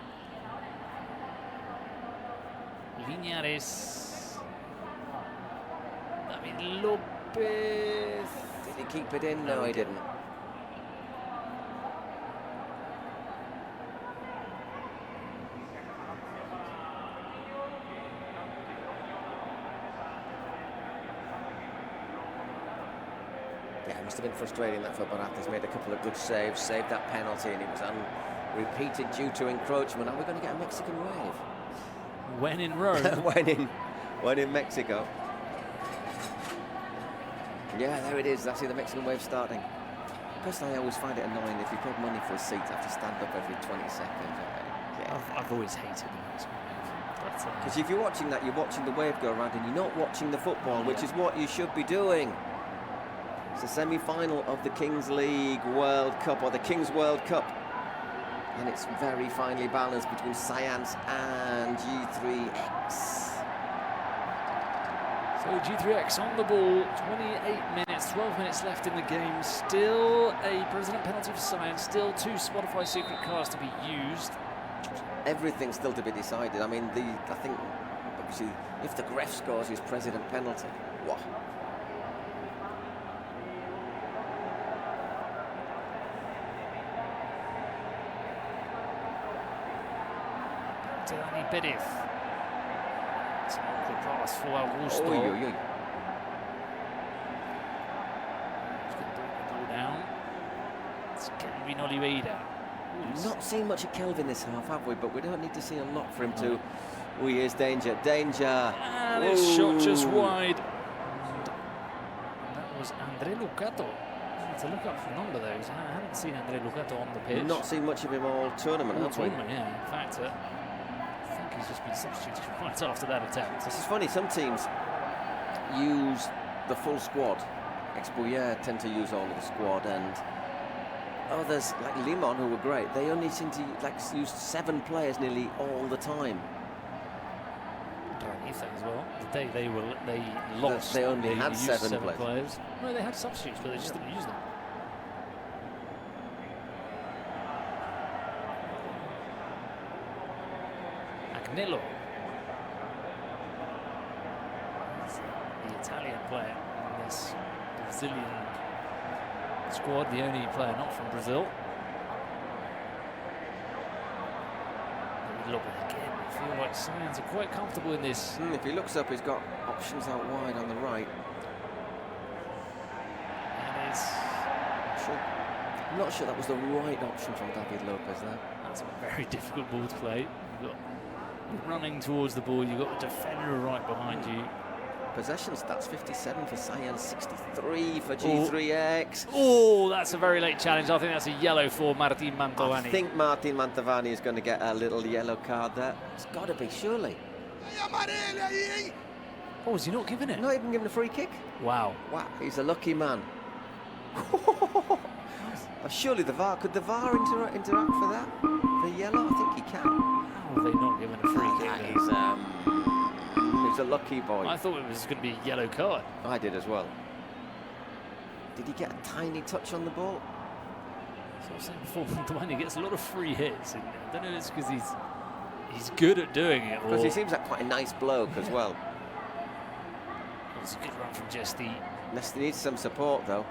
Linares. David Lopez. Did he keep it in? No, he didn't. Yeah, it must have been frustrating that for Barata. He's made a couple of good saves, saved that penalty, and it was unrepeated due to encroachment. Are we going to get a Mexican wave? When in Rome. when in Mexico. Yeah, there it is. I see the Mexican wave starting. Personally, I always find it annoying if you pay money for a seat, you have to stand up every 20 seconds. Yeah. I've always hated the Mexican wave. Because if you're watching that, you're watching the wave go around and you're not watching the football, which is what you should be doing. It's the semi-final of the Kings League World Cup, or the Kings World Cup. And it's very finely balanced between Saiyans and G3X. So G3X on the ball, 28 minutes, 12 minutes left in the game. Still a president penalty for Saiyans, still 2 Spotify secret cars to be used. Everything's still to be decided. I mean, I think, obviously, if the THEGREFG scores his president penalty, what? Dani Perez. It's an awkward pass for Augusto. Oy, oy, oy. He's going to bring the ball down. It's Kelvin Oliveira. Not seen much of Kelvin this half, have we? But we don't need to see a lot for him to. Oh, he is danger, danger. And it's shot just wide. And that was Andre Lucato. To look up for the number though. I haven't seen Andre Lucato on the pitch. Not seen much of him all tournament, have we? Yeah. In fact, I think he's just been substituted right after that attempt. This is funny. Some teams use the full squad. Expuyer tend to use all of the squad, and others like Limon, who were great, they only seem to use 7 players nearly all the time. As well. The day they lost. They only had used 7 players. No, they had substitutes, but they just didn't use them. Agnello. player in this Brazilian squad, the only player not from Brazil. Look again, I feel like Saiyans are quite comfortable in this. If he looks up, he's got options out wide on the right. And it's I'm not sure that was the right option from David Lopez there. that's a very difficult ball to play. You've got running towards the ball, you've got a defender right behind you. Possession stats, 57 for Saiyans, 63 for G3X. Oh, that's a very late challenge. I think that's a yellow for Martin Mantovani. I think Martin Mantovani is going to get a little yellow card there. It's got to be, surely. Oh, is he not giving it? Not even giving a free kick? Wow. Wow, he's a lucky man. Surely the VAR, could the VAR interact for that? For yellow? I think he can. How are they not giving a free kick? He's a lucky boy. I thought it was going to be a yellow card. I did as well. Did he get a tiny touch on the ball? So I was saying before, Mantovani gets a lot of free hits. And I don't know if it's because he's good at doing it. Because he seems like quite a nice bloke as well. It's a good run from Jesty. He needs some support though.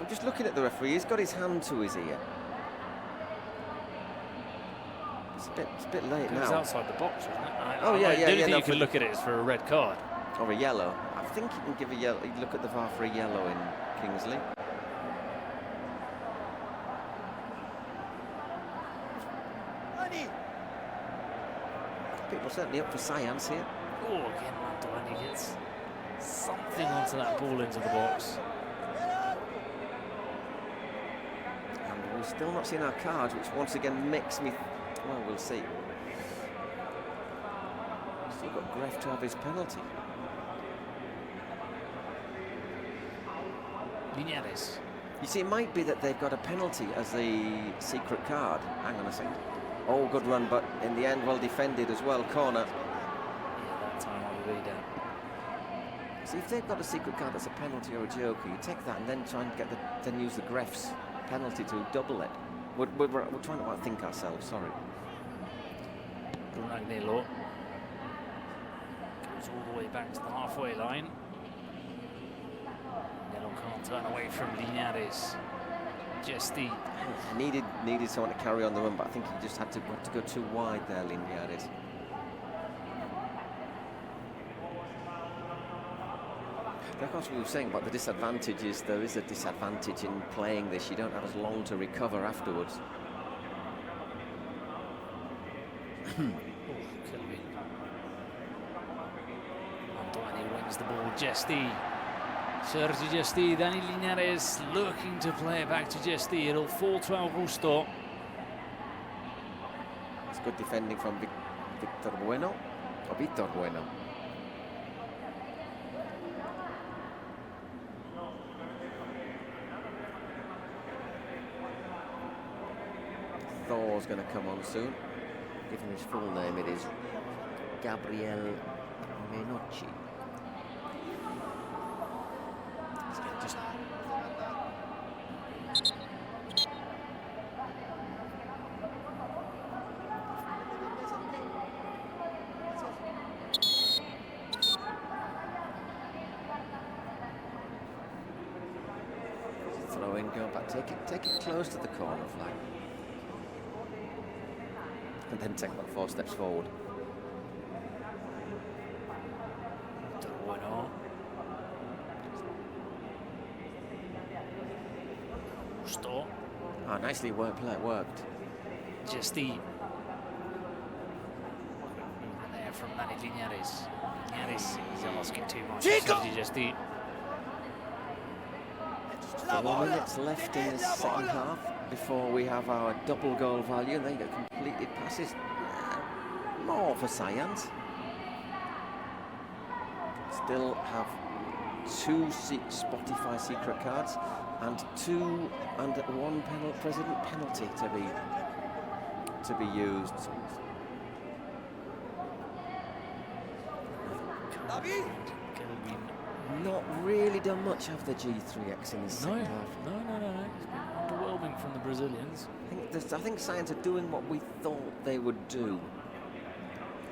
Just looking at the referee, he's got his hand to his ear. It's a bit late now. It's outside the box, isn't it? The only thing you can look at it is for a red card. Or a yellow. I think you can give a yellow. Look at the VAR for a yellow in Kingsley. People certainly up for Saiyans here. Oh, again, Mantovani gets something onto that ball into the box. And we're still not seeing our cards, which once again makes me... Well, we'll see. Still got Gref to have his penalty. Linares. You see, it might be that they've got a penalty as the secret card. Hang on a second. Oh, good run, but in the end, well defended as well. Corner. Yeah, that time on the leader. See, if they've got a secret card that's a penalty or a joker, you take that and then try and then use the Gref's penalty to double it. We're trying to outthink ourselves, sorry. Ragnilo goes all the way back to the halfway line. Nelo can't turn away from Linares. Jesty. Needed someone to carry on the run, but I think he just had to go too wide there, Linares. Of course, we were saying about the disadvantages. There is a disadvantage in playing this. You don't have as long to recover afterwards. Mantovani wins the ball. Jesty. Sergi Jesty, Dani Linares looking to play it back to Jesty. It'll fall to Augusto. It's good defending from Victor Bueno. Or Victor Bueno. Thor's going to come on soon. Given his full name, it is Gabriel Menocci. Just throw in, go back, take it close to the corner flag. And then take about 4 steps forward. Bueno. Augusto. Ah, nicely worked. Jesty. There from Dani Linares. Linares is asking too much. Jesty. 4 minutes left in this second half before we have our double goal value. And then you get completed passes. More for Saiyans. Still have 2 Spotify secret cards and 1 president penalty to be used. Not really done much of the G3X in this second half. No. It's been underwhelming from the Brazilians. I think Saiyans are doing what we thought they would do.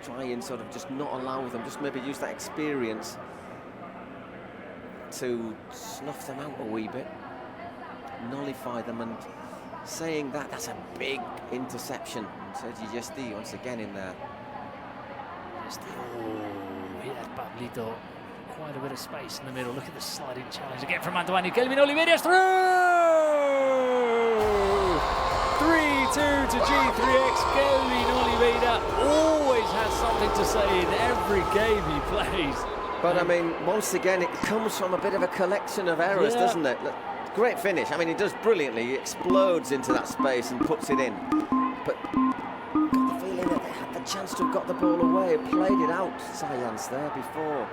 try and sort of just not allow them, just maybe use that experience to snuff them out a wee bit, nullify them, and saying that, that's a big interception. Sergi Gesti once again in there. He had Pablito quite a bit of space in the middle. Look at the sliding challenge again from Mantovani. Kelvin Oliveira through! 3-2 to G3X. Kelvin Oliveira always has something to say in every game he plays. But I mean, once again, it comes from a bit of a collection of errors, doesn't it? Look, great finish. I mean, he does brilliantly. He explodes into that space and puts it in. But got the feeling that they had the chance to have got the ball away, played it out, Saiyans there before.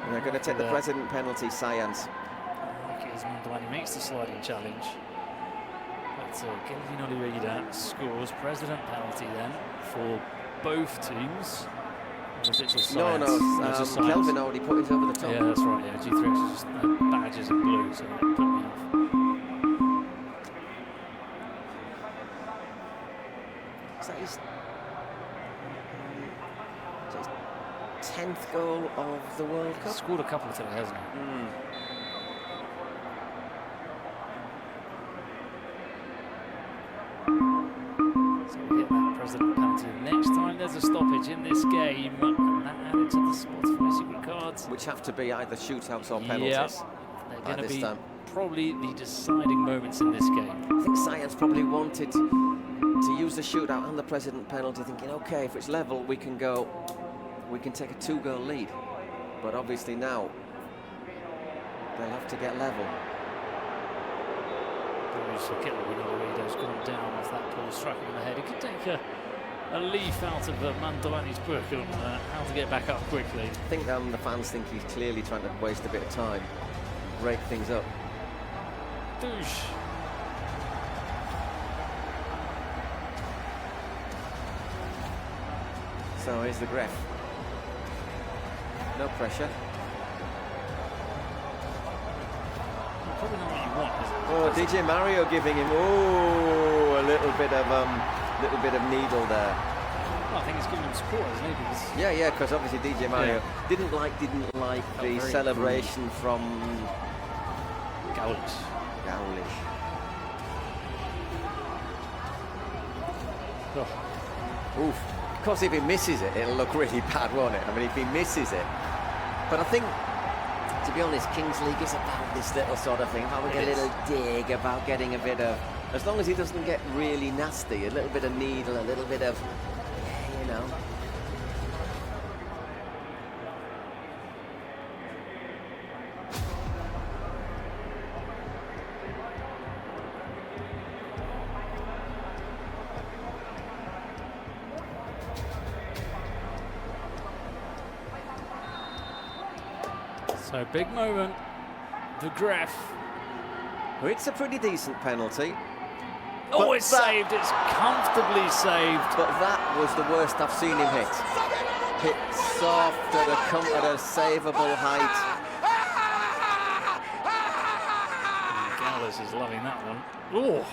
And they're going to take the president penalty, Saiyans. He makes the sliding challenge. But Kelvin Oliveira scores president penalty then for both teams. No, Kelvin already put his over the top. Yeah, that's right. Yeah, G3X is just badges in blue, so that put me off. Is that his 10th goal of the World Cup? He's scored a couple today, hasn't he? So we'll get that president penalty next time there's a stoppage in this game, and that added to the Spotify secret cards, which have to be either shootouts or penalties. Yeah, they're going to be probably the deciding moments in this game. I think Saiyans probably wanted to use the shootout and the president penalty, thinking, okay, if it's level, we can take a 2-goal lead. But obviously now they'll have to get level. Oliveira's gone down off that ball, struck him in the head. He could take a leaf out of Mantovani's book on how to get back up quickly. I think the fans think he's clearly trying to waste a bit of time, break things up. Douche. So here's the Gref. No pressure. Probably not what you want, is it? Oh, DJ Mario giving him a little bit of needle there. Well, I think he's giving him support, isn't he? Because yeah, because obviously DJ Mario didn't like the celebration from Gaules. Oh. Oof. Of course, if he misses it, it'll look really bad, won't it? I mean, if he misses it. But I think, to be honest, Kings League is about this little sort of thing, about a little dig, about getting a bit of, as long as he doesn't get really nasty, a little bit of needle, a little bit of, you know. So big moment, the Gref. Well, it's a pretty decent penalty. Oh, it's saved, it's comfortably saved. But that was the worst I've seen him hit. Hit soft at a savable height. Gaules is loving that one. Oh,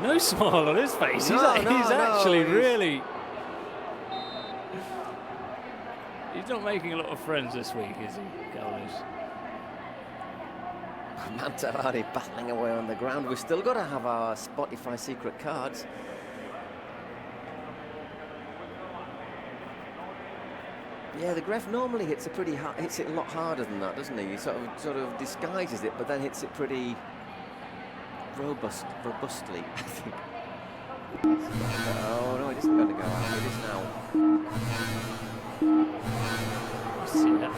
no smile on his face. He's actually really. He's not making a lot of friends this week, is he, Gaules? Mantovani battling away on the ground. We've still got to have our Spotify secret cards. Yeah, the Gref normally hits it a lot harder than that, doesn't he? He sort of disguises it, but then hits it pretty robustly, I think. Oh no, it isn't going to go out. It is now. See that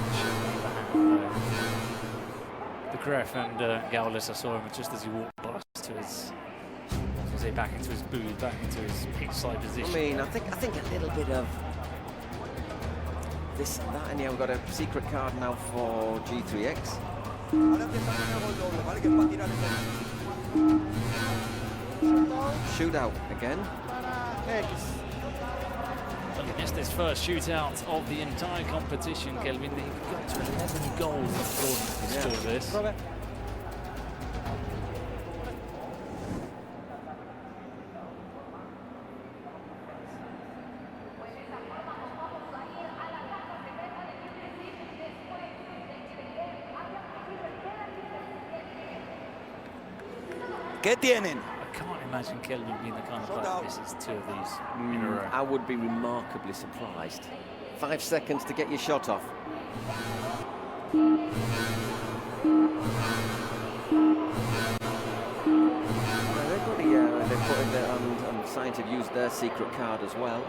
the Gref and Gaules, I saw him just as he walked past to his, back into his booth, back into his pitchside position. I mean, I think a little bit of this and that, and yeah, we've got a secret card now for G3X. Shootout again. He missed his first shootout of the entire competition, Kelvin. He got to 11 goals before this. ¿Qué tienen? I can't imagine Kelvin being the kind of player that misses 2 of these in a row. I would be remarkably surprised. 5 seconds to get your shot off. They've put in there, and Saiyans have used their secret card as well.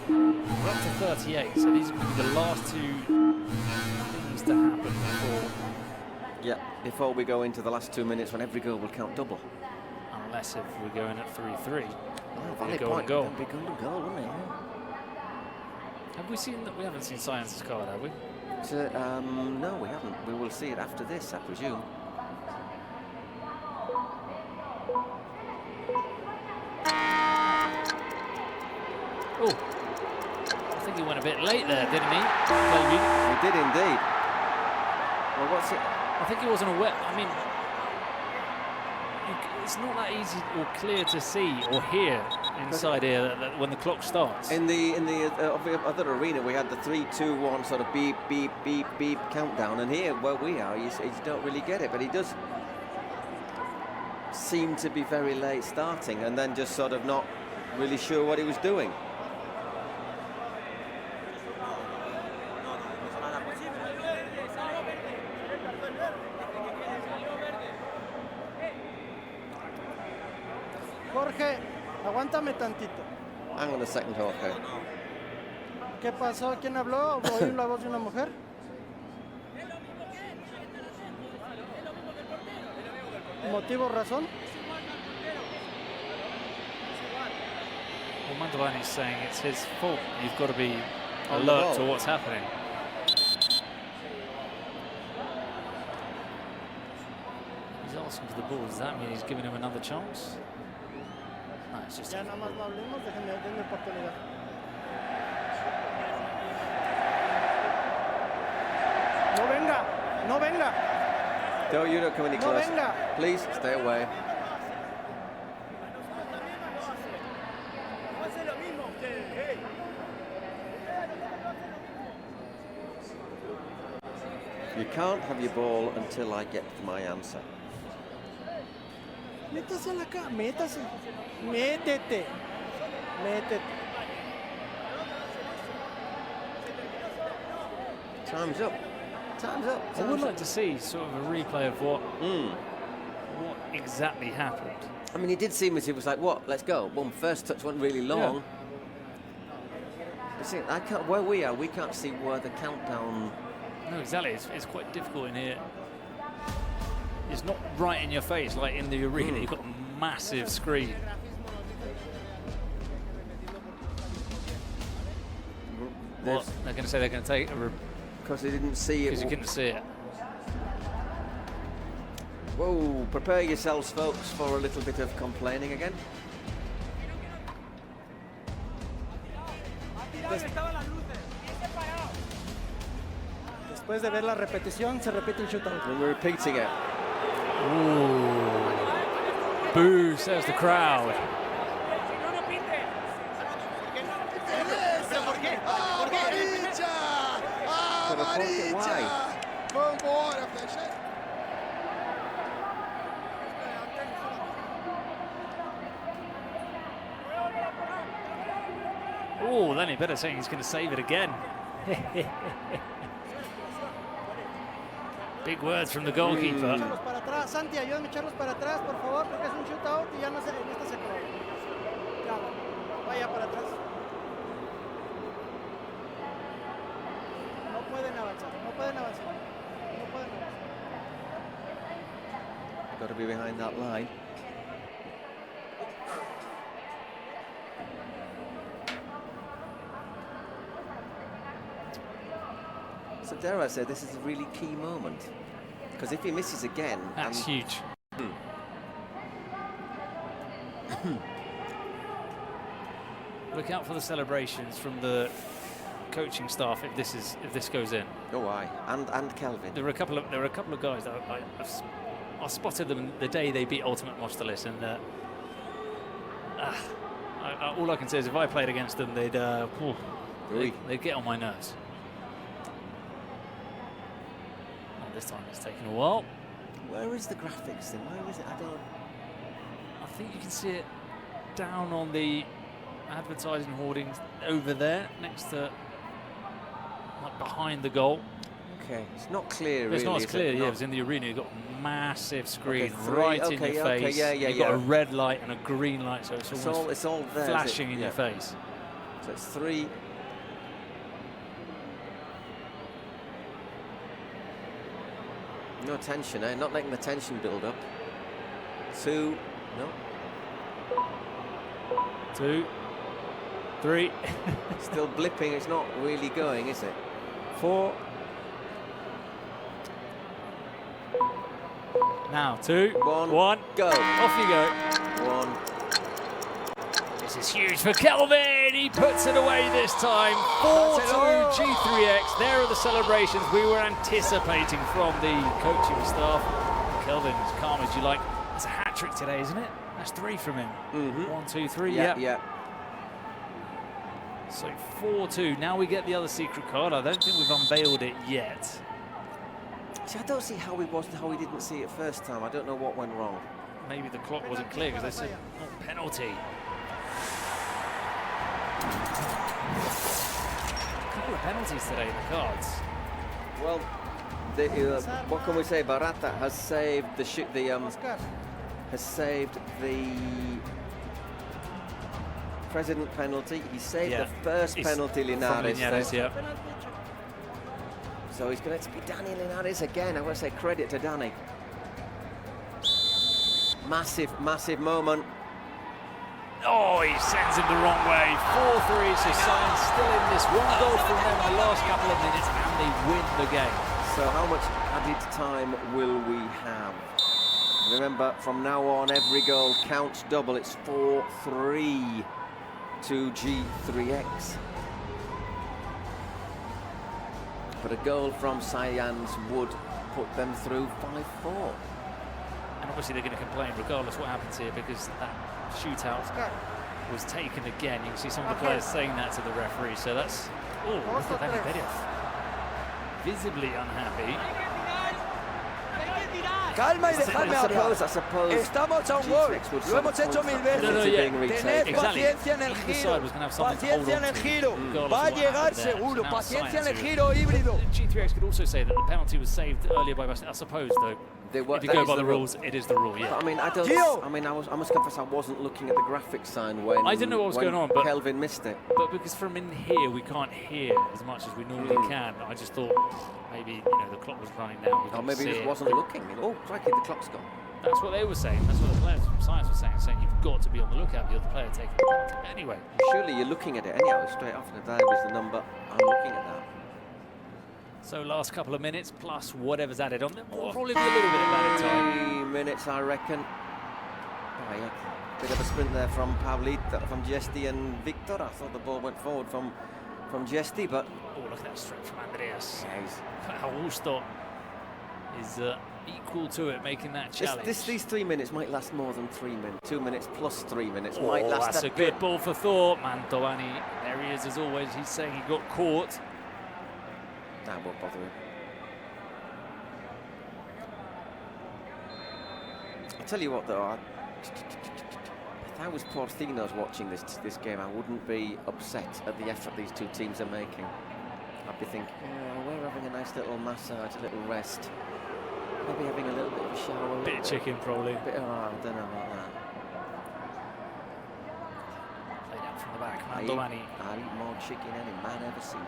We're up to 38, so these are going to be the last 2 things to happen before. Yeah, before we go into the last 2 minutes when every goal will count double. Unless if we go in at 3-3. Oh, valid goal and point. goal. That'd be golden goal, wouldn't it? Have we seen that? We haven't seen Saiyans' card, have we? So, no, we haven't. We will see it after this, I presume. Oh, I think he went a bit late there, didn't he? Kelvin? We did indeed. Well, what's it? I think he wasn't aware. I mean, it's not that easy or clear to see or hear inside here that when the clock starts. In the other arena, we had the 3, 2, 1 sort of beep, beep, beep, beep countdown, and here where we are, you don't really get it, but he does seem to be very late starting, and then just sort of not really sure what he was doing. Jorge, aguántame tantito. Hang on a second, Jorge. ¿Qué pasó? ¿Quién habló? ¿Oí la voz de una mujer? ¿Motivo, razón? Well, Mantovani's saying it's his fault. You've got to be On the alert ball. to what's happening. He's asking for the ball. Does that mean he's giving him another chance? No, it's just. Ya nada más no hablemos, denme oportunidad. No venga, no venga. You don't come any No closer. venga. Please stay away. You can't have your ball until I get my answer. Métase a la cara, métase. Métete. Métete. Time's up. Time's up. I would like to see sort of a replay of what exactly happened. I mean, it did seem as he was like, "What? Let's go." Boom. First touch went really long. But see, I can't. Where we are, we can't see where the countdown. No, exactly. It's quite difficult in here. It's not right in your face like in the arena. You've got a massive screen. What? They're going to say they're going to take a Because they didn't see it. because you couldn't see it. Whoa! Prepare yourselves, folks, for a little bit of complaining again. Después de ver la repetición, se repite el shootout. And we're repeating it. Ooh. Boo, says the crowd. Why? Vambora, fecha. Oh, then he better say he's going to save it again. Big words from the goalkeeper. Echarlos para atrás, Santi, ayúdame a echarlos para atrás, por favor, porque es un shootout y ya no está secado. Ya, vaya para atrás. No pueden avanzar, no pueden avanzar. No pueden avanzar. Got to be behind that line. So dare I say, this is a really key moment. Because if he misses again... That's huge. Look out for the celebrations from the coaching staff if this goes in. Oh, aye. And Kelvin. There were a couple of guys that I spotted them the day they beat Ultimate Mostalis, and all I can say is if I played against them, they'd get on my nerves. Oh, this time it's taken a while. Where is the graphics thing? Where is it? I think you can see it down on the advertising hoardings over there, next to, like, behind the goal. Okay, it's not clear. It's really, not as clear. it? Yeah, it's in the arena. You've got a massive screen Okay, in your face. You've got a red light and a green light, so it's all there, flashing in your face. So it's 3. No tension, eh? Not letting the tension build up. 2. No. 2, 3. Still blipping. It's not really going, is it? 4. Now 2, 1, go. Off you go. 1. This is huge for Kelvin. He puts it away this time. 4-2 G3X. There are the celebrations we were anticipating from the coaching staff. Kelvin, as calm as you like. It's a hat trick today, isn't it? That's 3 from him. 1, 2, 3. Yeah. So 4-2. Now we get the other secret card. I don't think we've unveiled it yet. See, I don't see how we didn't see it first time. I don't know what went wrong. Maybe the clock wasn't clear because they said penalty. A couple of penalties today in the cards. Well, what can we say? Barata has saved has saved the president penalty. He saved the first penalty, Linares. Yeah. So he's going to be Danny Linares again. I want to say credit to Danny. Massive moment. Oh, he sends him the wrong way. 4-3, so Saiyans still in this. 1 goal from them in the last couple of minutes, and they win the game. So how much added time will we have? Remember, from now on, every goal counts double. It's 4-3 to G3X. But a goal from Saiyans would put them through 5-4. And obviously they're going to complain regardless what happens here, because that shootout was taken again. You can see some of the players saying that to the referee. So that's... Oh, look at that, visibly unhappy. Calma y dejadme hablar. I suppose Estamos a un gol. Lo hemos hecho 1000 veces. Tened paciencia en el giro. Paciencia en el giro. Va a llegar seguro. Paciencia en el giro híbrido. G3X could also say that the penalty was saved earlier by Basti. I suppose, though, if you go by the rules, it is the rule, yeah. But, I must confess I wasn't looking at the graphics sign when I didn't know what was going on, but Kelvin missed it. But because from in here we can't hear as much as we normally can, I just thought maybe the clock was running down. Or maybe he just wasn't looking. Oh, crikey, the clock's gone. That's what they were saying. That's what the players from Science were saying you've got to be on the lookout. The other player taking the penalty. Anyway, surely you're looking at it anyhow. Straight off the dive is the number. I'm looking at that. So last couple of minutes plus whatever's added on. There'll probably be a little bit of added time. 3 minutes, I reckon. Oh, yeah. Bit of a sprint there from Giesti and Victor. I thought the ball went forward from Giesti, but... Oh, look at that straight from Andreas. Yeah, Augusto is equal to it, making that challenge. These 3 minutes might last more than 3 minutes. 2 minutes plus 3 minutes might last that's a good ball for thought. Mantovani, there he is as always. He's saying he got caught. That won't bother him. I'll tell you what, though. If I was Porcinos watching this game, I wouldn't be upset at the effort these two teams are making. I'd be thinking, oh, we're having a nice little massage, a little rest. Maybe having a little bit of a shower. Bit of chicken, probably. I don't know about that. Played out from the back, Mantovani. I'll eat more chicken than any man ever seen.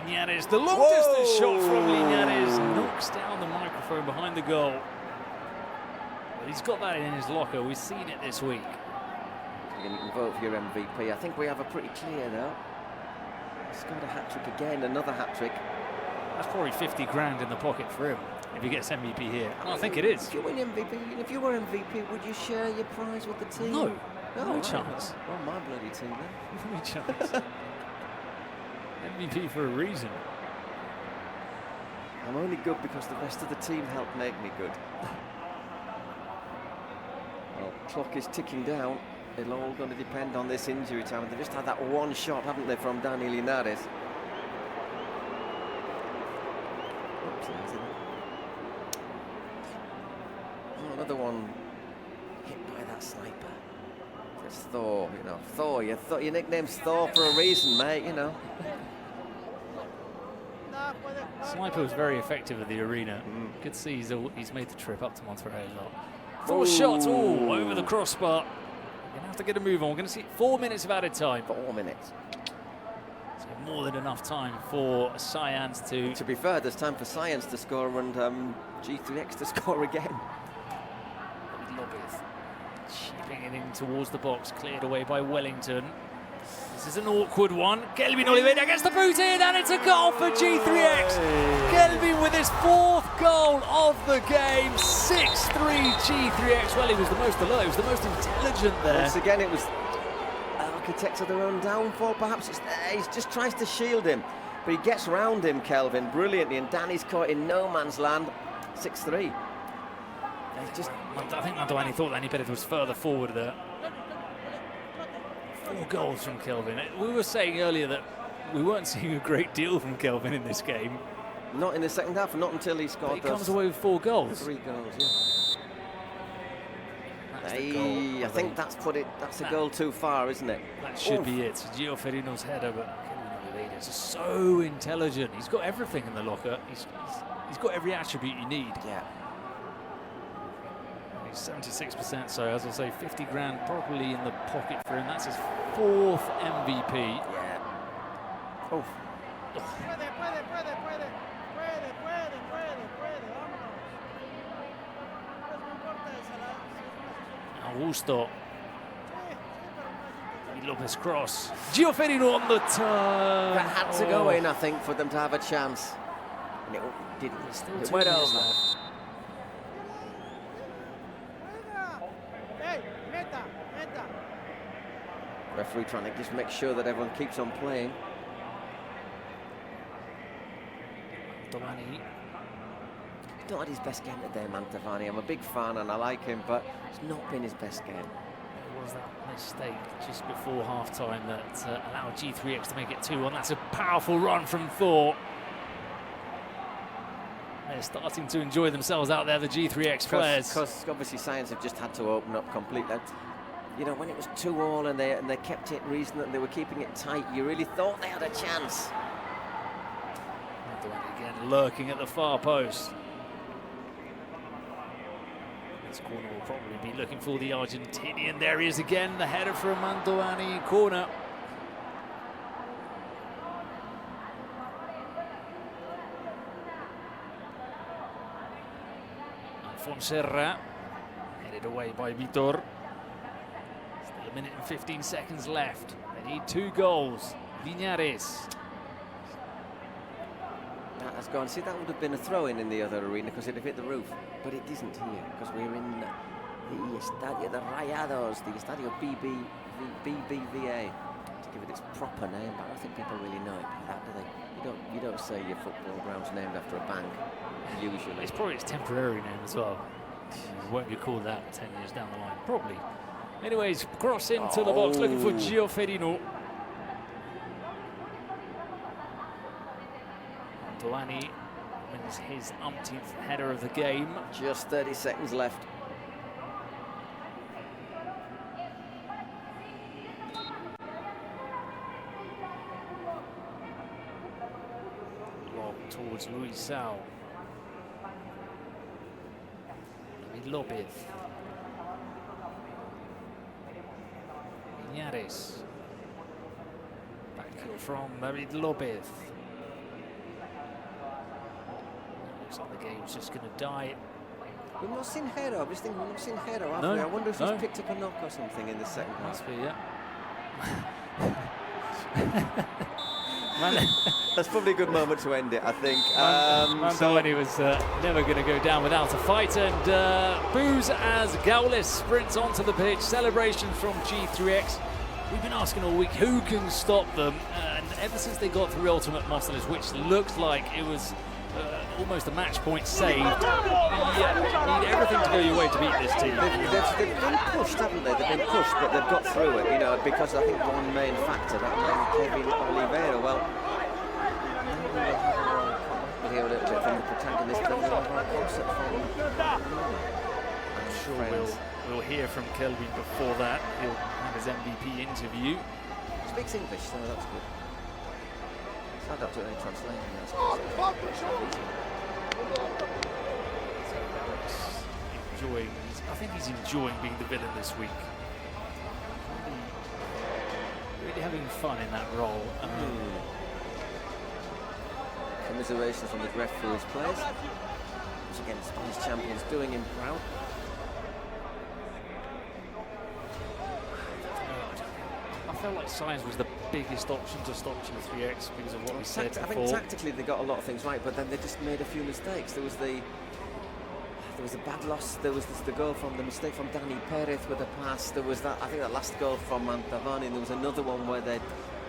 Linares, the long distance shot from Linares knocks down the microphone behind the goal. But he's got that in his locker. We've seen it this week. You can vote for your MVP. I think we have a pretty clear though. He's got a hat-trick again, another hat-trick. That's probably 50 grand in the pocket for him if he gets MVP here. I think it is. If you win MVP, if you were MVP, would you share your prize with the team? No chance. Well, my bloody team then. No chance. MVP for a reason. I'm only good because the rest of the team helped make me good. Well, clock is ticking down. It's all going to depend on this injury time. They've just had that one shot, haven't they, from Dani Linares? Oops, another one hit by that sniper. It's Thor, you know. Thor, your nickname's Thor for a reason, mate, you know. Sniper was very effective at the arena. You could see he's made the trip up to Monterrey as well. 4 shots, over the crossbar. We're going to have to get a move on. We're going to see 4 minutes of added time. 4 minutes. So more than enough time for Saiyans to... To be fair, there's time for Saiyans to score and G3X to score again. Chipping it in towards the box, cleared away by Wellington. This is an awkward one. Kelvin Oliveira gets the boot in, and it's a goal for G3X. Kelvin with his 4th goal of the game. 6-3 G3X. Well, he was the most alert, he was the most intelligent there. Once again, it was architects of their own downfall. Perhaps he just tries to shield him, but he gets round him, Kelvin, brilliantly, and Danny's caught in no man's land. 6-3. I think Mandoani thought that Benedict was further forward there. 4 goals from Kelvin. We were saying earlier that we weren't seeing a great deal from Kelvin in this game. Not in the second half, not until he scored. He comes away with 4 goals. 3 goals, yeah. I think that's a goal too far, isn't it? That should be it. Gio Ferino's header, but Kelvin Oliveira is just so intelligent. He's got everything in the locker. He's got every attribute you need. Yeah. 76%, so as I say, 50 grand probably in the pocket for him. That's his 4th MVP. Yeah. Oh. Augusto. Lopez cross. Gio Ferino on the turn. That had to go in, I think, for them to have a chance. And it didn't. It went over. Referee trying to just make sure that everyone keeps on playing. Mantovani. He's not had his best game today, Mantovani. I'm a big fan and I like him, but it's not been his best game. It was that mistake just before half-time that allowed G3X to make it 2-1. That's a powerful run from Thor. They're starting to enjoy themselves out there, the G3X players. Because obviously Saiyans have just had to open up completely. You know, when it was 2-2 and they kept it reasonable and they were keeping it tight, you really thought they had a chance. Again, lurking at the far post. This corner will probably be looking for the Argentinian. There he is again, the header from Mantovani, corner. Fonserra, headed away by Vitor. Still a minute and 15 seconds left. They need 2 goals. Linares. That has gone. See, that would have been a throw-in the other arena because it would have hit the roof. But it isn't here because we're in the Estadio de Rayados, the Estadio BBVA, to give it its proper name. But I don't think people really know it by that, do they? You don't say your football ground's named after a bank, usually. It's probably its temporary name as well. Won't be called that 10 years down the line, probably. Anyways, cross into the box, looking for Gio Ferino. Mantovani wins his umpteenth header of the game. Just 30 seconds left. Lob towards Luisao. David Lopez. Linares. Back heel from David Lopez. Looks like the game's just going to die. We've not seen Hero. I'm just thinking we've not seen Hero, have we? I wonder if he's picked up a knock or something in the second half. Must be, yeah. That's probably a good moment to end it, I think. Mantovani was never going to go down without a fight, and boos as GAULES sprints onto the pitch. Celebrations from G3X. We've been asking all week who can stop them, and ever since they got through Ultimate Monsters, which looks like it was almost a match point saved. You need everything to go your way to beat this team. They've been pushed, haven't they? They've been pushed, but they've got through it, you know, because I think one main factor, that man Kevin Oliveira, well, we'll hear a little bit from the protagonist of our concept for them. I'm sure we'll hear from Kelvin before that. He'll have his MVP interview. Speaks English, so that's good. So I don't do any translating. That's good. I think he's enjoying being the villain this week. Really having fun in that role. Commiserations from the referee for his plays. Once again, Spanish champions doing him proud. I felt like Saiyans was the biggest option to stop G3X because of what we said before. I think tactically they got a lot of things right, but then they just made a few mistakes. There was the bad loss. There was the goal from the mistake from Danny Perez with a pass. There was that, I think, that last goal from Mantavani. And there was another one where they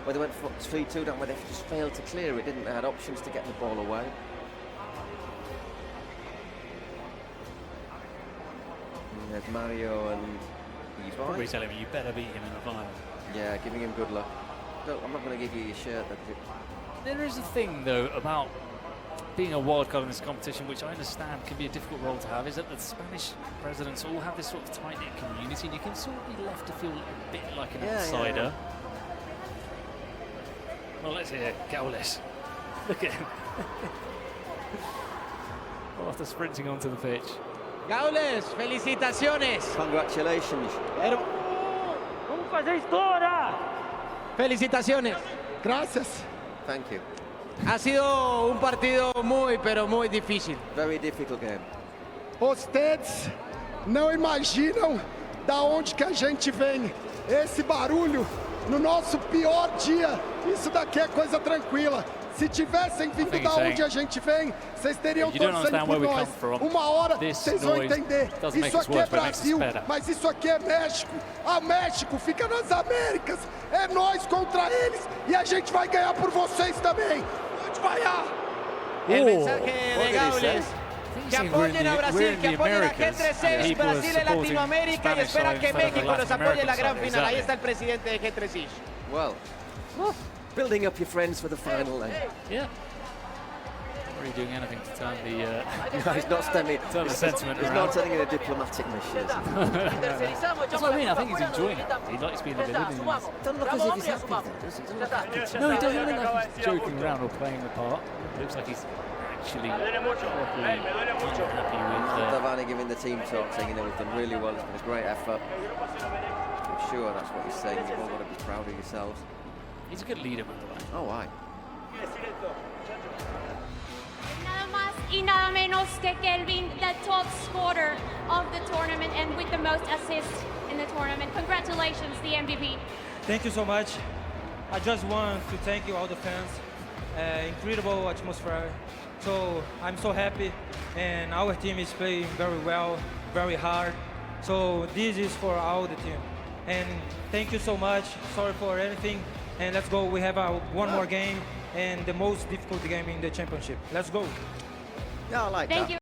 went 3-2 down, where they just failed to clear it. Didn't they? Had options to get the ball away. And there's Mario and Ibai. Probably telling me you better beat him in the final. Yeah, giving him good luck. I'm not going to give you your shirt. There is a thing, though, about being a wild card in this competition, which I understand can be a difficult role to have, is that the Spanish presidents all have this sort of tight-knit community, and you can sort of be left to feel a bit like an outsider. Yeah. Well, let's hear GAULES. Look at him. After sprinting onto the pitch. GAULES, felicitaciones. Congratulations. Felicitaciones. Gracias. Thank you. Ha sido un partido muy, pero muy difícil. Very difficult game. Vocês não imaginam da onde que a gente vem. Esse barulho no nosso pior dia. Isso daqui é coisa tranquila. Se tivessem vindo da onde a gente vem, vocês teriam torcendo por nós. Uma hora vocês vão entender. Isso aqui é Brasil, mas isso aqui é México. A México fica nas Américas. É nós contra eles e a gente vai ganhar por vocês também. Pode vaiar. El mensaje de GAULES. Que apoyen a Brasil, que apoyen a G3X, Brasil en Latinoamérica y espera que México nos apoye en la gran final. Ahí está el presidente de G3X. Well, building up your friends for the final then. Yeah. Not really doing anything to turn the no, he's not stemming. Turn the sentiment he's around. not turning in a diplomatic mission. That's what I mean. I think he's enjoying it. He likes being the villain. Doesn't look as if he's happy though, does he? No, he doesn't look like he's joking around or playing the part. It looks like he's actually happy with Davani giving the team talk, saying, you know, we've done really well. It's been a great effort. I'm sure that's what he's saying. You've all got to be proud of yourselves. He's a good leader, by the way. Oh, why? Nada más y nada menos que Kelvin, the top scorer of the tournament and with the most assists in the tournament. Congratulations, the MVP. Thank you so much. I just want to thank you, all the fans. Incredible atmosphere. So I'm so happy, and our team is playing very well, very hard. So this is for all the team. And thank you so much. Sorry for anything. And let's go. We have one more game and the most difficult game in the championship. Let's go. Yeah, I like that. Thank you.